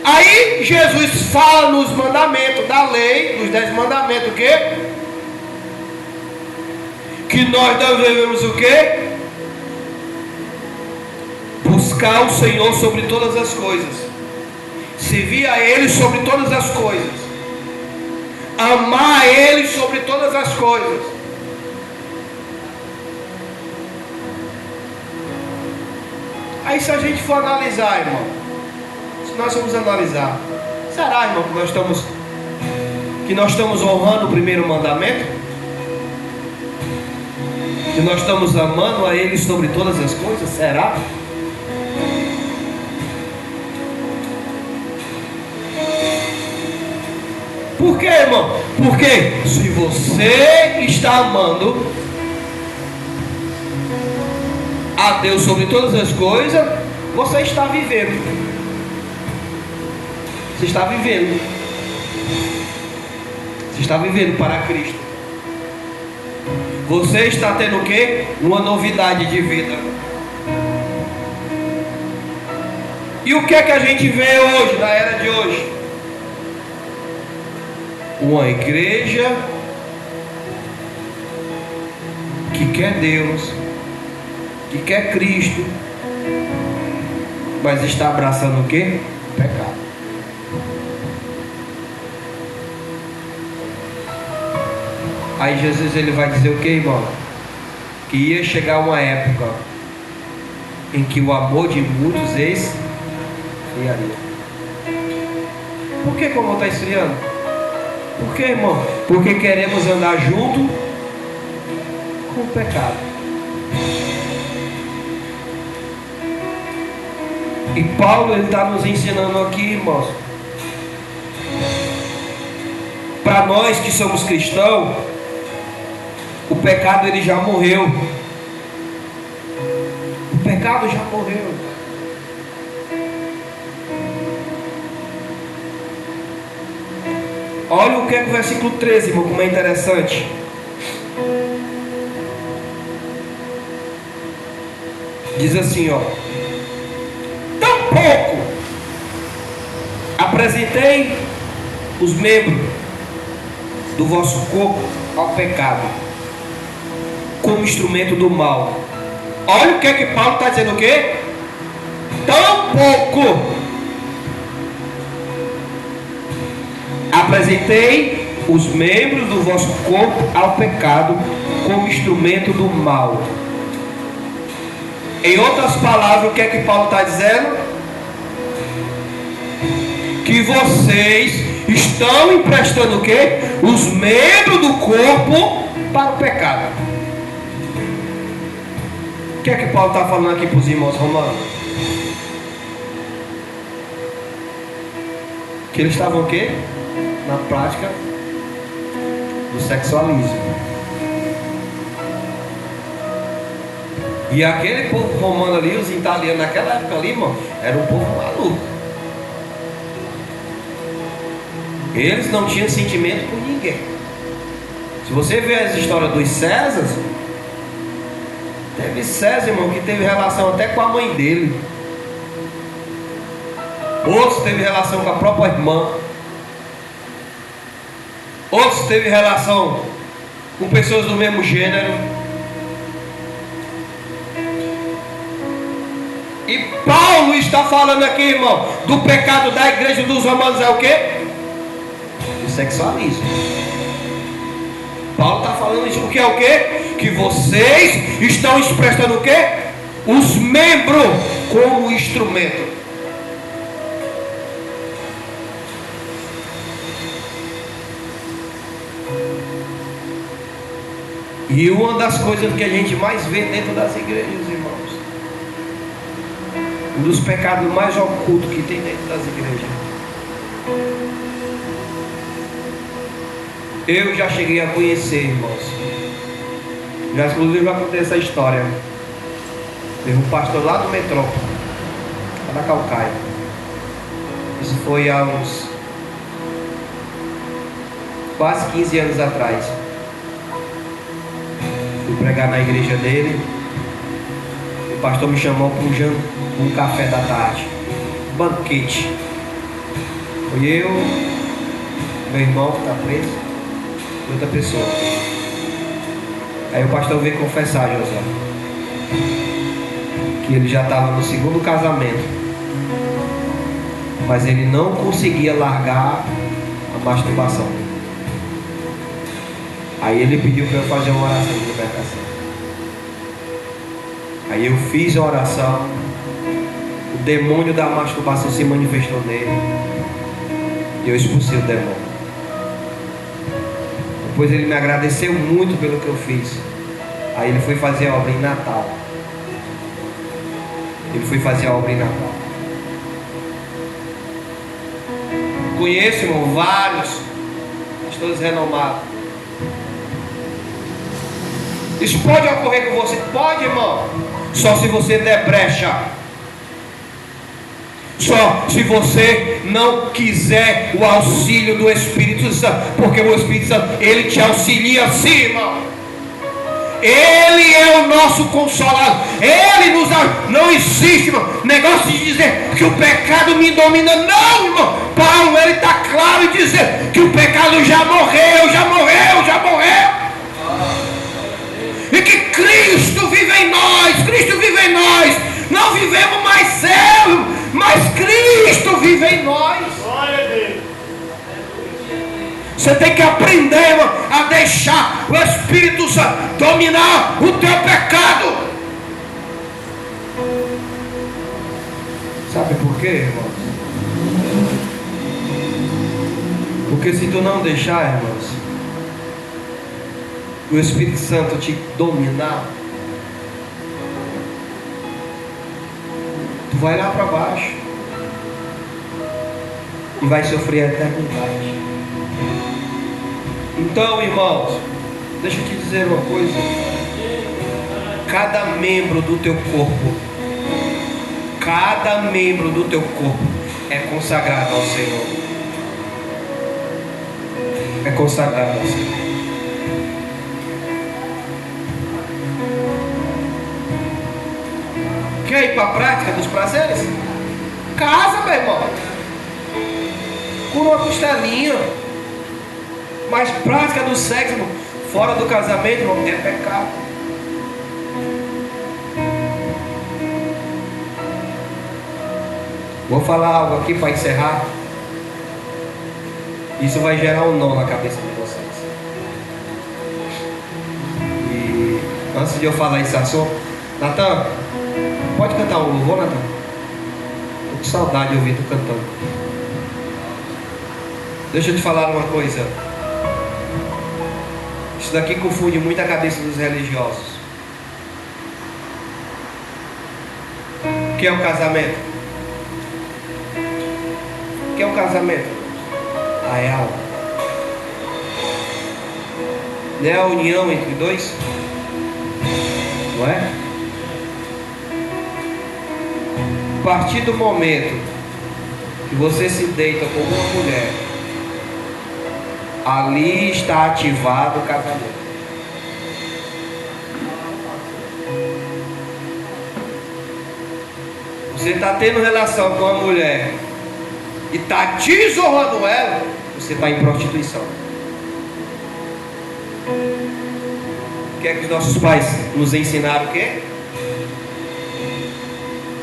Aí Jesus fala nos mandamentos da lei, nos 10 mandamentos, o quê? Que nós devemos o quê? Buscar o Senhor sobre todas as coisas, servir a Ele sobre todas as coisas, amar a Ele sobre todas as coisas. Aí se a gente for analisar, irmão, se nós formos analisar, será, irmão, que nós estamos honrando o primeiro mandamento? Que nós estamos amando a Ele sobre todas as coisas? Será? Por quê, irmão? Porque se você está amando a Deus sobre todas as coisas, você está vivendo. Você está vivendo. Você está vivendo para Cristo. Você está tendo o quê? Uma novidade de vida. E o que é que a gente vê hoje, na era de hoje? Uma igreja que quer Deus, que quer Cristo, mas está abraçando o quê? O pecado. Aí Jesus ele vai dizer o que, irmão? Que ia chegar uma época em que o amor de muitos esfriaria. Por que o amor está esfriando? Por que, irmão? Porque queremos andar junto com o pecado. E Paulo ele está nos ensinando aqui, irmãos. Para nós que somos cristãos, o pecado ele já morreu. O pecado já morreu. Olha o que é o versículo 13, irmão, como é interessante. Diz assim, ó: tampouco apresentei os membros do vosso corpo ao pecado como instrumento do mal. Olha o que é que Paulo está dizendo, o quê? Tampouco apresentei os membros do vosso corpo ao pecado como instrumento do mal. Em outras palavras, o que é que Paulo está dizendo? Que vocês estão emprestando o quê? Os membros do corpo para o pecado. O que é que Paulo está falando aqui para os irmãos romanos? Que eles estavam o quê? Na prática do sexualismo. E aquele povo romano ali, os italianos naquela época ali, irmão, era um povo maluco. Eles não tinham sentimento por ninguém. Se você ver as histórias dos Césares, teve César, irmão, que teve relação até com a mãe dele. Outros teve relação com a própria irmã. Outros teve relação com pessoas do mesmo gênero. E Paulo está falando aqui, irmão, do pecado da igreja dos romanos é o quê? O sexualismo. Paulo está falando isso, o que é o quê? Que vocês estão expressando o quê? Os membros como instrumento. E uma das coisas que a gente mais vê dentro das igrejas, irmãos, um dos pecados mais ocultos que tem dentro das igrejas. Eu já cheguei a conhecer, irmãos. Já inclusive já contei essa história. Teve um pastor lá do Metrópole, lá da Calcaia. Isso foi há uns quase 15 anos atrás. Fui pregar na igreja dele. O pastor me chamou para um café da tarde, um banquete. Foi eu, meu irmão que está preso, e outra pessoa. Aí o pastor veio confessar, José, que ele já estava no segundo casamento, mas ele não conseguia largar a masturbação. Aí ele pediu para eu fazer uma oração de libertação. Aí eu fiz a oração. O demônio da masturbação se manifestou nele. E eu expulsei o demônio. Depois ele me agradeceu muito pelo que eu fiz. Aí ele foi fazer a obra em Natal. Conheço, irmão, vários pastores renomados. Isso pode ocorrer com você? Pode, irmão. Só se você der brecha. Só se você não quiser o auxílio do Espírito Santo. Porque o Espírito Santo, ele te auxilia sim, irmão. Ele é o nosso consolador. Ele nos ajuda. Não existe, irmão, negócio de dizer que o pecado me domina. Não, irmão. Paulo, ele está claro em dizer que o pecado já morreu, já morreu, já morreu. E que Cristo vive em nós. Cristo vive em nós. Não vivemos mais eu. Você tem que aprender, irmão, a deixar o Espírito Santo dominar o teu pecado. Sabe por quê, irmãos? Porque se tu não deixar, irmãos, o Espírito Santo te dominar, tu vai lá para baixo e vai sofrer a eternidade. Então, irmãos, deixa eu te dizer uma coisa. Cada membro do teu corpo é consagrado ao Senhor. É consagrado ao Senhor. Quer ir para a prática dos prazeres? Casa, meu irmão. Cura uma costelinha. Mas prática do sexo, irmão, fora do casamento, irmão, é pecado. Vou falar algo aqui para encerrar. Isso vai gerar um nó na cabeça de vocês. E antes de eu falar esse assunto, Natan, pode cantar um louvor, Natan? Tô com saudade de ouvir tu cantando. Deixa eu te falar uma coisa. Isso daqui confunde muito a cabeça dos religiosos. O que é o casamento? O que é o casamento? É algo. Não é a união entre dois? Não é? A partir do momento que você se deita com uma mulher, ali está ativado o casamento. Você está tendo relação com a mulher e está desonrando ela, você está em prostituição. O que é que os nossos pais nos ensinaram? O quê?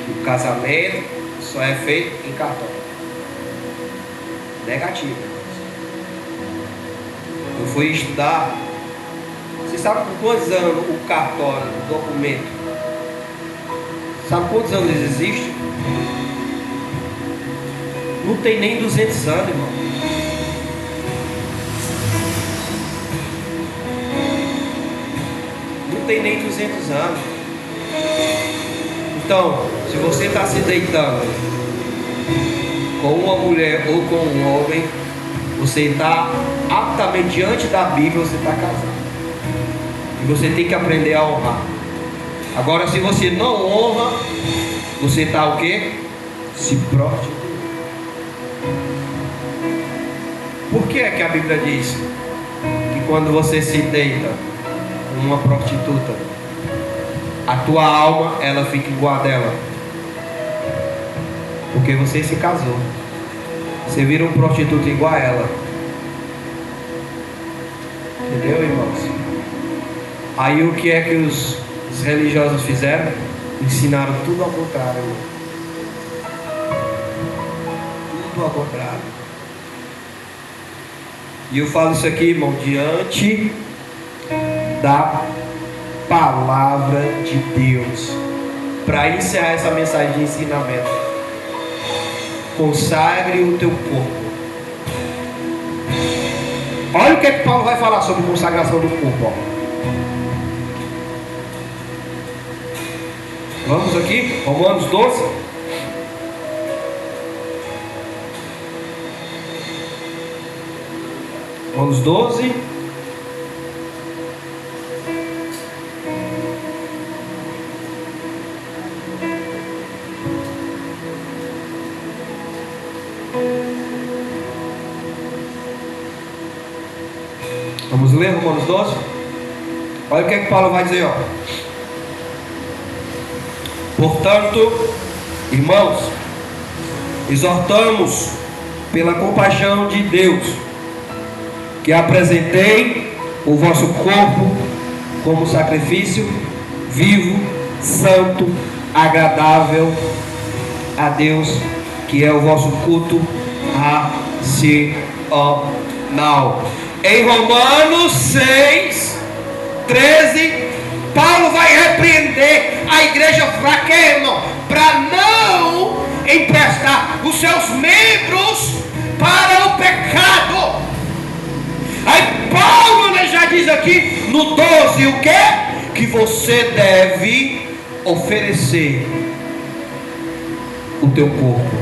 Que o casamento só é feito em cartório. Negativo. Eu fui estudar. Você sabe por quantos anos o cartório, o documento? Sabe quantos anos eles existem? Não tem nem 200 anos, irmão. Não tem nem 200 anos. Então, se você está se deitando com uma mulher ou com um homem, você está aptamente diante da Bíblia, você está casado. E você tem que aprender a honrar. Agora, se você não honra, você está o quê? Se prostituindo. Por que é que a Bíblia diz que quando você se deita com uma prostituta, a tua alma, ela fica igual a dela? Porque você se casou. Você vira um prostituto igual a ela. Entendeu, irmãos? Aí o que é que os religiosos fizeram? Ensinaram tudo ao contrário. Tudo ao contrário. E eu falo isso aqui, irmão, diante da palavra de Deus. Para encerrar essa mensagem de ensinamento, consagre o teu corpo. Olha o que é que Paulo vai falar sobre consagração do corpo, ó. Vamos aqui, Romanos 12. Romanos 12. Vamos ler Romanos 12. Olha o que é que Paulo vai dizer, ó. Portanto, irmãos, exortamos pela compaixão de Deus que apresentei o vosso corpo como sacrifício vivo, santo, agradável a Deus, que é o vosso culto racional. Não. Em Romanos 6, 13, Paulo vai repreender a igreja fraca, irmão, para não emprestar os seus membros para o pecado. Aí Paulo, né, já diz aqui no 12 o que? Que você deve oferecer o teu corpo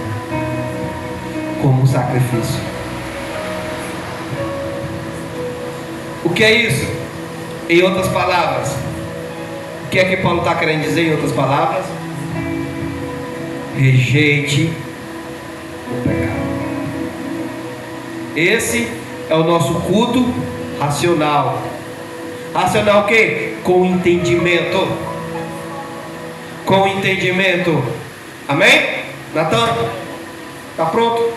como um sacrifício. O que é isso? Em outras palavras, o que é que Paulo está querendo dizer em outras palavras? Rejeite o pecado. Esse é o nosso culto racional. Racional o quê? Com entendimento. Com entendimento. Amém? Natan? Está pronto?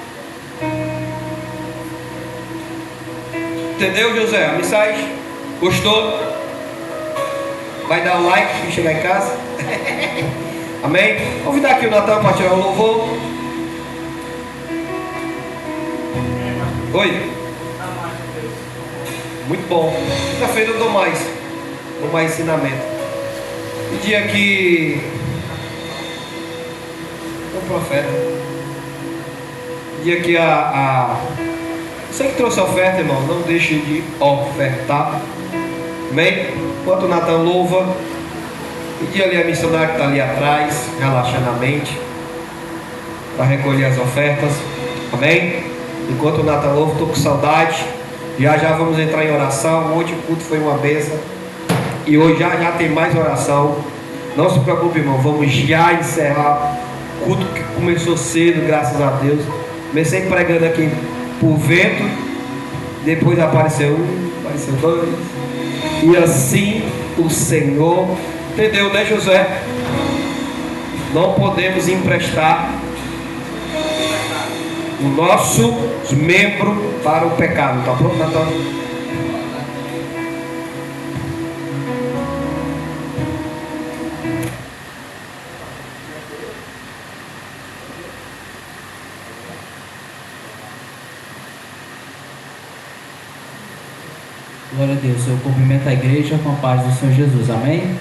Entendeu, José? A mensagem? Gostou? Vai dar um like e chegar em casa? Amém? Vou convidar aqui o Natan para tirar o louvor. Oi? Muito bom. Quinta-feira eu dou mais ensinamento. O dia que o profeta, o dia que você que trouxe a oferta, irmão, não deixe de ofertar. Amém? Enquanto o Natan louva, pedir ali a missionária que está ali atrás, relaxando a mente, para recolher as ofertas. Amém? Enquanto o Natan louva, estou com saudade. Já vamos entrar em oração. Hoje o culto foi uma bênção. E hoje já tem mais oração. Não se preocupe, irmão. Vamos já encerrar o culto que começou cedo, graças a Deus. Comecei pregando aqui por vento. Depois apareceu um, apareceu dois. E assim o Senhor. Entendeu, né, José? Não podemos emprestar o nosso membro para o pecado. Está pronto, Natan? Glória a Deus. Eu cumprimento a igreja com a paz do Senhor Jesus. Amém?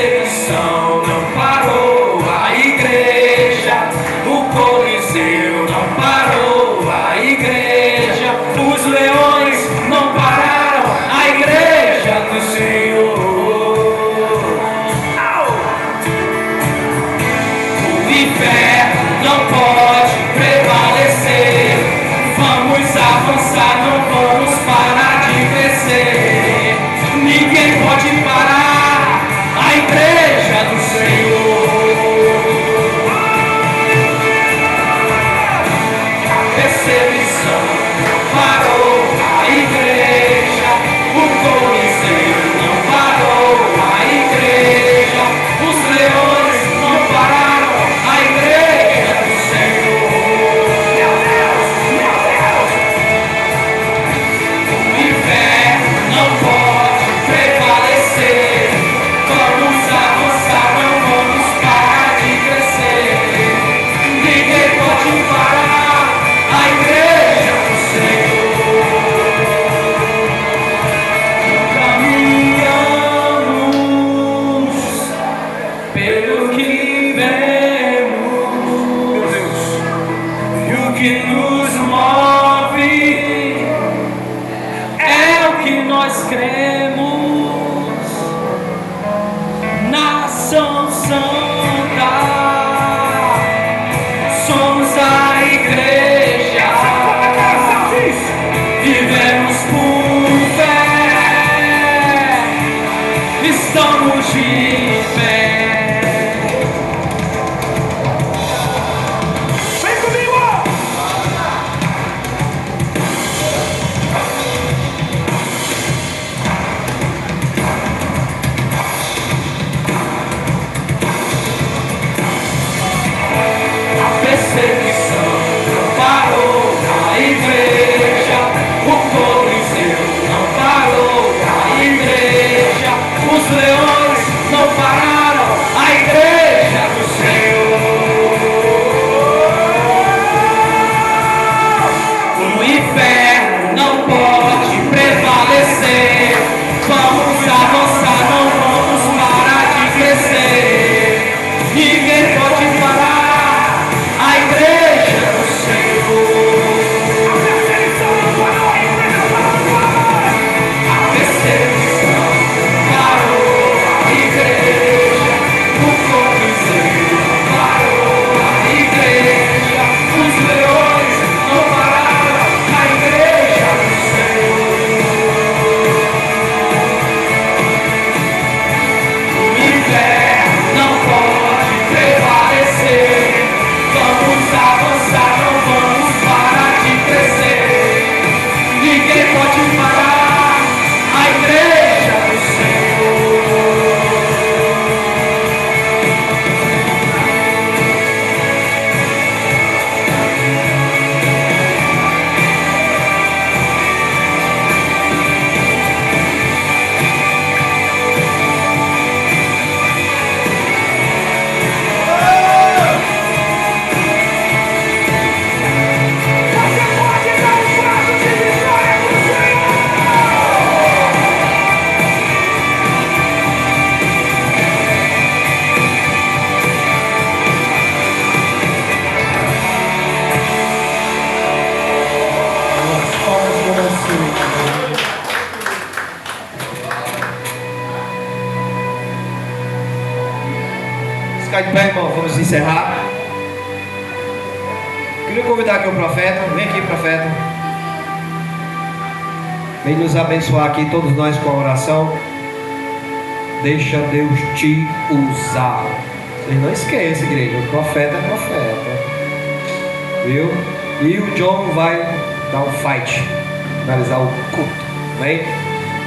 perseguição não parou a igreja, o Coliseu não parou a igreja, os leões não pararam a igreja do Senhor. O inferno não pode prevalecer, vamos avançar, não vamos parar de crescer. Ninguém pode parar a igreja do Senhor. A perseguição parou a igreja, o Coliseu não parou a igreja, os leões não pararam a igreja do Senhor. Meu Deus, meu Deus! O inferno não pode prevalecer, vamos avançar, não vamos parar de crescer. Ninguém pode parar a igreja do Senhor. Caminhamos pelo que vemos, meu Deus, e o que nos move é o que nós cremos. Nação Santa, somos a igreja, vivemos por fé, estamos de pé. Vem comigo! A perseguição não parou a igreja, o Coliseu não parou a igreja, os leões não pararam a igreja do Senhor. O inferno não pode prevalecer, vamos avançar, não vamos parar de crescer. Ninguém pode parar a igreja do Senhor. A perseguição não parou a igreja, a perseguição parou a igreja, o Coliseu parou a igreja, os leões não pararam a igreja do Senhor. O inferno não pode prevalecer, vamos avançar, não vamos parar de crescer. Ninguém pode parar a igreja do Senhor. Você pode dar um passo de vitória pro Senhor. Ficar de pé, irmão, vamos encerrar. Queria convidar aqui o profeta. Vem aqui, profeta. Vem nos abençoar aqui, todos nós, com a oração. Deixa Deus te usar. Vocês não esqueçam, igreja, o profeta é profeta. Viu? E o John vai dar um fight, finalizar o culto. Amém?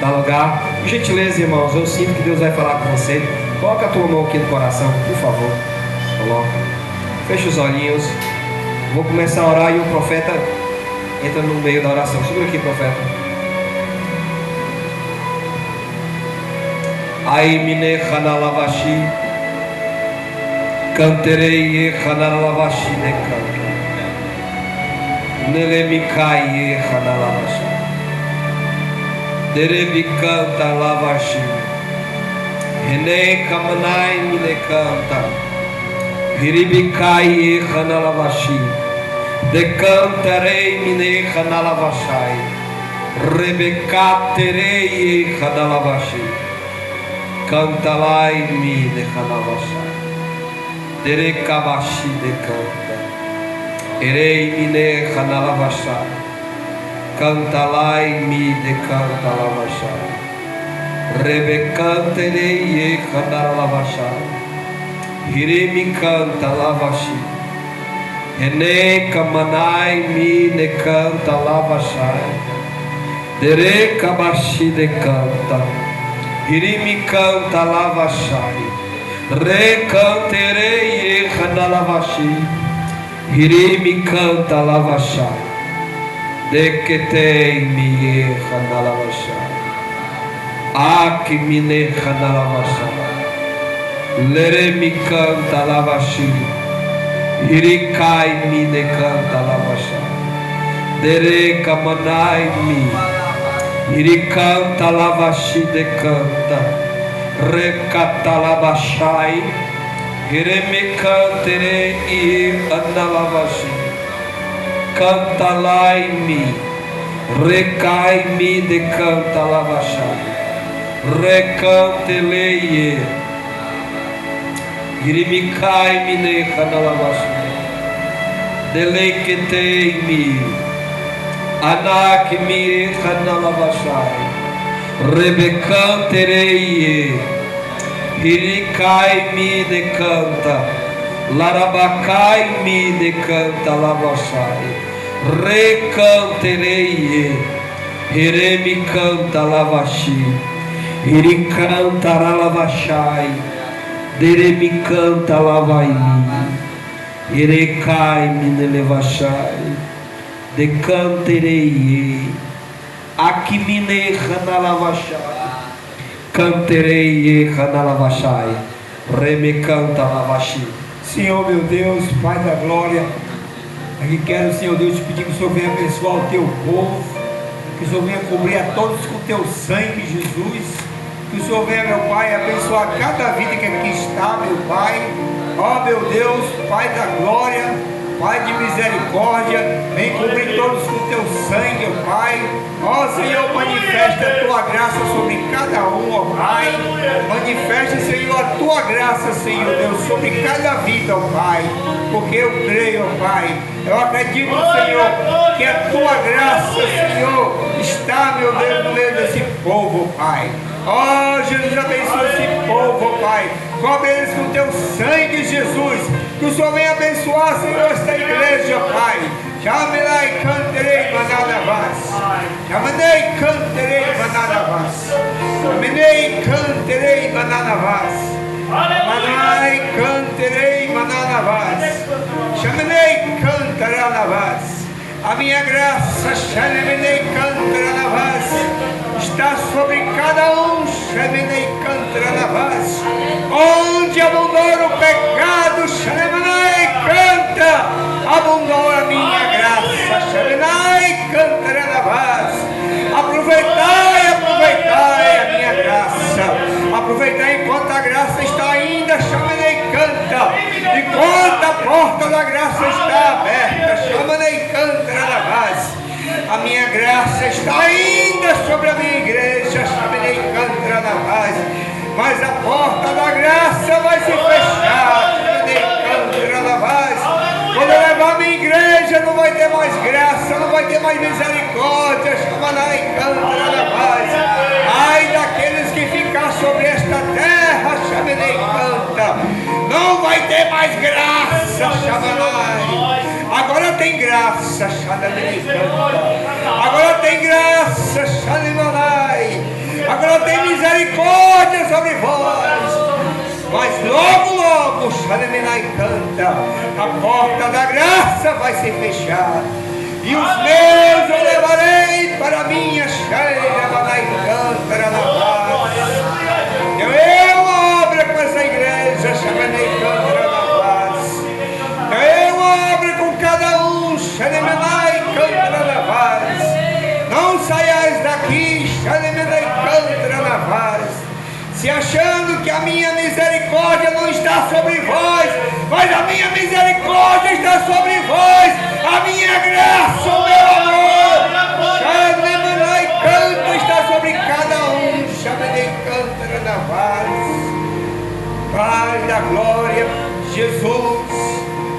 Dá lugar. Por gentileza, irmãos, eu sinto que Deus vai falar com você. Coloca a tua mão aqui no coração, por favor. Coloca. Fecha os olhinhos. Vou começar a orar e o profeta entra no meio da oração. Segura aqui, profeta. Ai mine hanalavashi, canterei hanalavashi ne canta, neremikai hanalavashi, derebi canta lavashi, Rene kamanai mine canta. Hiribikai hanalavashi. Decantarei mine hanalavashai. Rebecaterei hanalavashi. Cantalai mine hanavashai. Derekabashi de canta. Erei mine hanalavashai. Cantalai mi de cantalavashai. Rebecanterei hanalavashai. Hiremi canta lavashi. Ene kamanai mi ne canta lavashai. Dere kabashi de canta. Hiremi canta lavashai. Re canterei hanalavashi. Hiremi canta lavashai. Deketei mi hanalavashi. Aki mine hanalavashi. Lere mi canta lavashi. Hirikai mi ne canta lavashi. Dere kamanai mi. Hiricanta lavashi de canta. Recata lavashai. Hireme cantere e analavashi. Cantalai mi. Recai mi de canta lavashai. Recantelei. Hirimikai mine hanalavashi. Deleiketei mi. Anak mi hanalavashai. Rebecanterei. Hirikai mi de canta. Larabacai mi de canta lavashai. Recanterei. Hiremi canta lavashi. Hiricantara lavashai. Deremi canta lavaimi. Irecai me levashai. Decanterei. Akimine hanalavashai. Canterei hanalavashai. Reme canta lavashi. Senhor meu Deus, Pai da glória, aqui quero, Senhor Deus, te pedir que o Senhor venha abençoar o teu povo, que o Senhor venha cobrir a todos com o teu sangue, Jesus. Que o Senhor venha, meu Pai, abençoar cada vida que aqui está, meu Pai. Ó meu Deus, Pai da glória, Pai de misericórdia, vem cobrir todos com o teu sangue, ó Pai. Ó Senhor, manifesta a tua graça sobre cada um, ó Pai. Manifesta, Senhor, a tua graça, Senhor Deus, sobre cada vida, ó Pai. Porque eu creio, ó Pai. Eu acredito, Senhor, que a tua graça, Senhor, está, meu Deus, no meio desse povo, ó Pai. Ó Jesus, abençoa esse povo, ó Pai. Cobre eles com teu sangue, Jesus. Que o Senhor venha abençoar, Senhor, esta igreja, ó Pai. Chamelai canterei manadavas. Chamanei canterei manadavas. Chamanei canterei manadavas. Manai canterei manadavas. Chamanei cantaranavas. A minha graça, chamanei cantaranavas, está sobre cada um, chamanei cantaranavas. Onde abundou o pecado, chamanei canta. Abundou a minha graça, chamanei cantaranavas. Aproveitai, aproveitai a minha graça. Aproveitai enquanto a graça está ainda, chamanei canta. Enquanto a porta da graça está aberta, chamanei canta. A minha graça está ainda sobre a minha igreja, chamanei canta. Mas a porta da graça vai se fechar, chamanei canta. Quando eu levar a minha igreja, não vai ter mais graça, não vai ter mais misericórdia, chamanei canta. Ai daqueles que ficar sobre esta terra, chamanei canta. Não vai ter mais graça, chamanei. Agora tem graça, chamanei canta. Agora tem graça, chamanei. Agora tem misericórdia sobre vós. Mas logo, logo, chamanei canta. A porta da graça vai se fechar. E os meus eu levarei para a minha cheia, chamanei canta. Eu obro com essa igreja, chamanei canta. Não saiais daqui, se achando que a minha misericórdia não está sobre vós, mas a minha misericórdia está sobre vós, a minha graça, o meu amor, Xanemanai canta, está sobre cada um, Xamanei canta na vaz. Pai da glória, Jesus,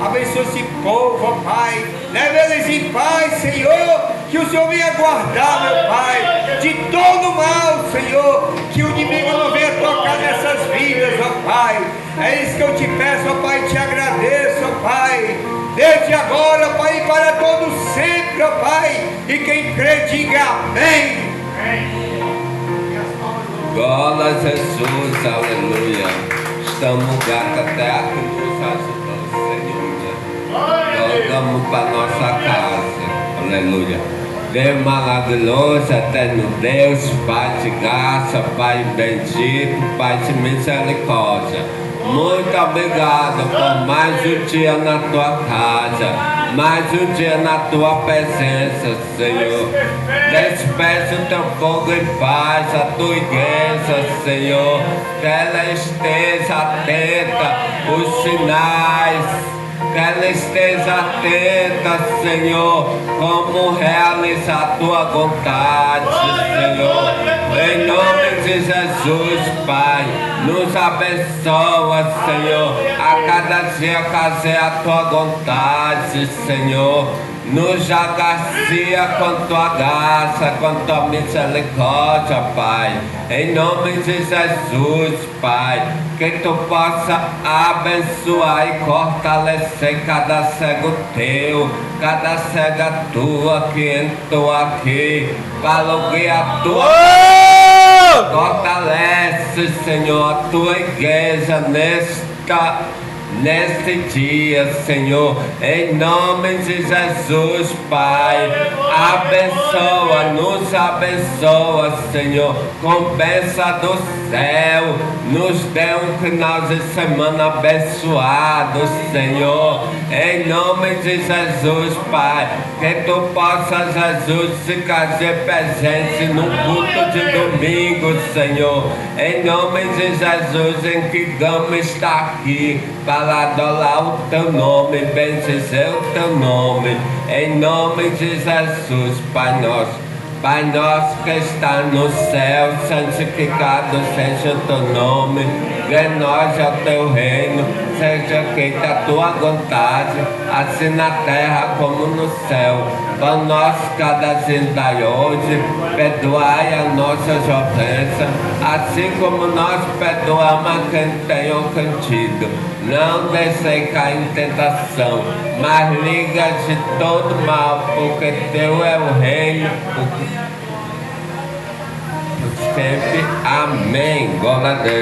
abençoa esse povo, ó Pai, leva eles em paz, Senhor, que o Senhor venha guardar, meu Pai, de todo mal, Senhor, que o inimigo não venha tocar nessas vidas, ó Pai. É isso que eu te peço, ó Pai, te agradeço, ó Pai, desde agora, ó Pai, e para todos sempre, ó Pai, e quem crê diga amém. Glória a Jesus, aleluia. Estamos gratos até a cruz, ajudando, Senhor. Voltamos para nossa casa, aleluia. Deus maravilhoso, eterno Deus, Pai de graça, Pai bendito, Pai de misericórdia. Muito obrigado por mais um dia na tua casa, mais um dia na tua presença, Senhor. Despeça o teu fogo em paz, a tua igreja, Senhor, que ela esteja atenta os sinais, que ela esteja atenta, Senhor, como realizar a tua vontade, Senhor. Em nome de Jesus, Pai, nos abençoa, Senhor, a cada dia fazer a tua vontade, Senhor. Nos agracia com tua graça, com tua misericórdia, Pai. Em nome de Jesus, Pai, que tu possa abençoar e fortalecer cada cego teu, cada cega tua que entrou aqui, para o guia tua. Fortalece, Senhor, a tua igreja neste dia, Senhor, em nome de Jesus, Pai. Abençoa, nos abençoa, Senhor, com bênção do céu. Nos dê um final de semana abençoado, Senhor, em nome de Jesus, Pai. Que tu possa, Jesus, se fazer presente no culto de domingo, Senhor, em nome de Jesus, em que vamos estar aqui para adorar o teu nome, bendizer o teu nome, em nome de Jesus, Pai nosso. Pai nosso que está no céu, santificado seja o teu nome, venha a nós o teu reino, seja feita a tua vontade, assim na terra como no céu. Pão nosso cada dia dai hoje, perdoai as nossas ofensas, assim como nós perdoamos a quem tem ofendido. Não deixei cair em tentação, mas liga de todo mal, porque teu é o reino, sempre. Amém. Glória a Deus.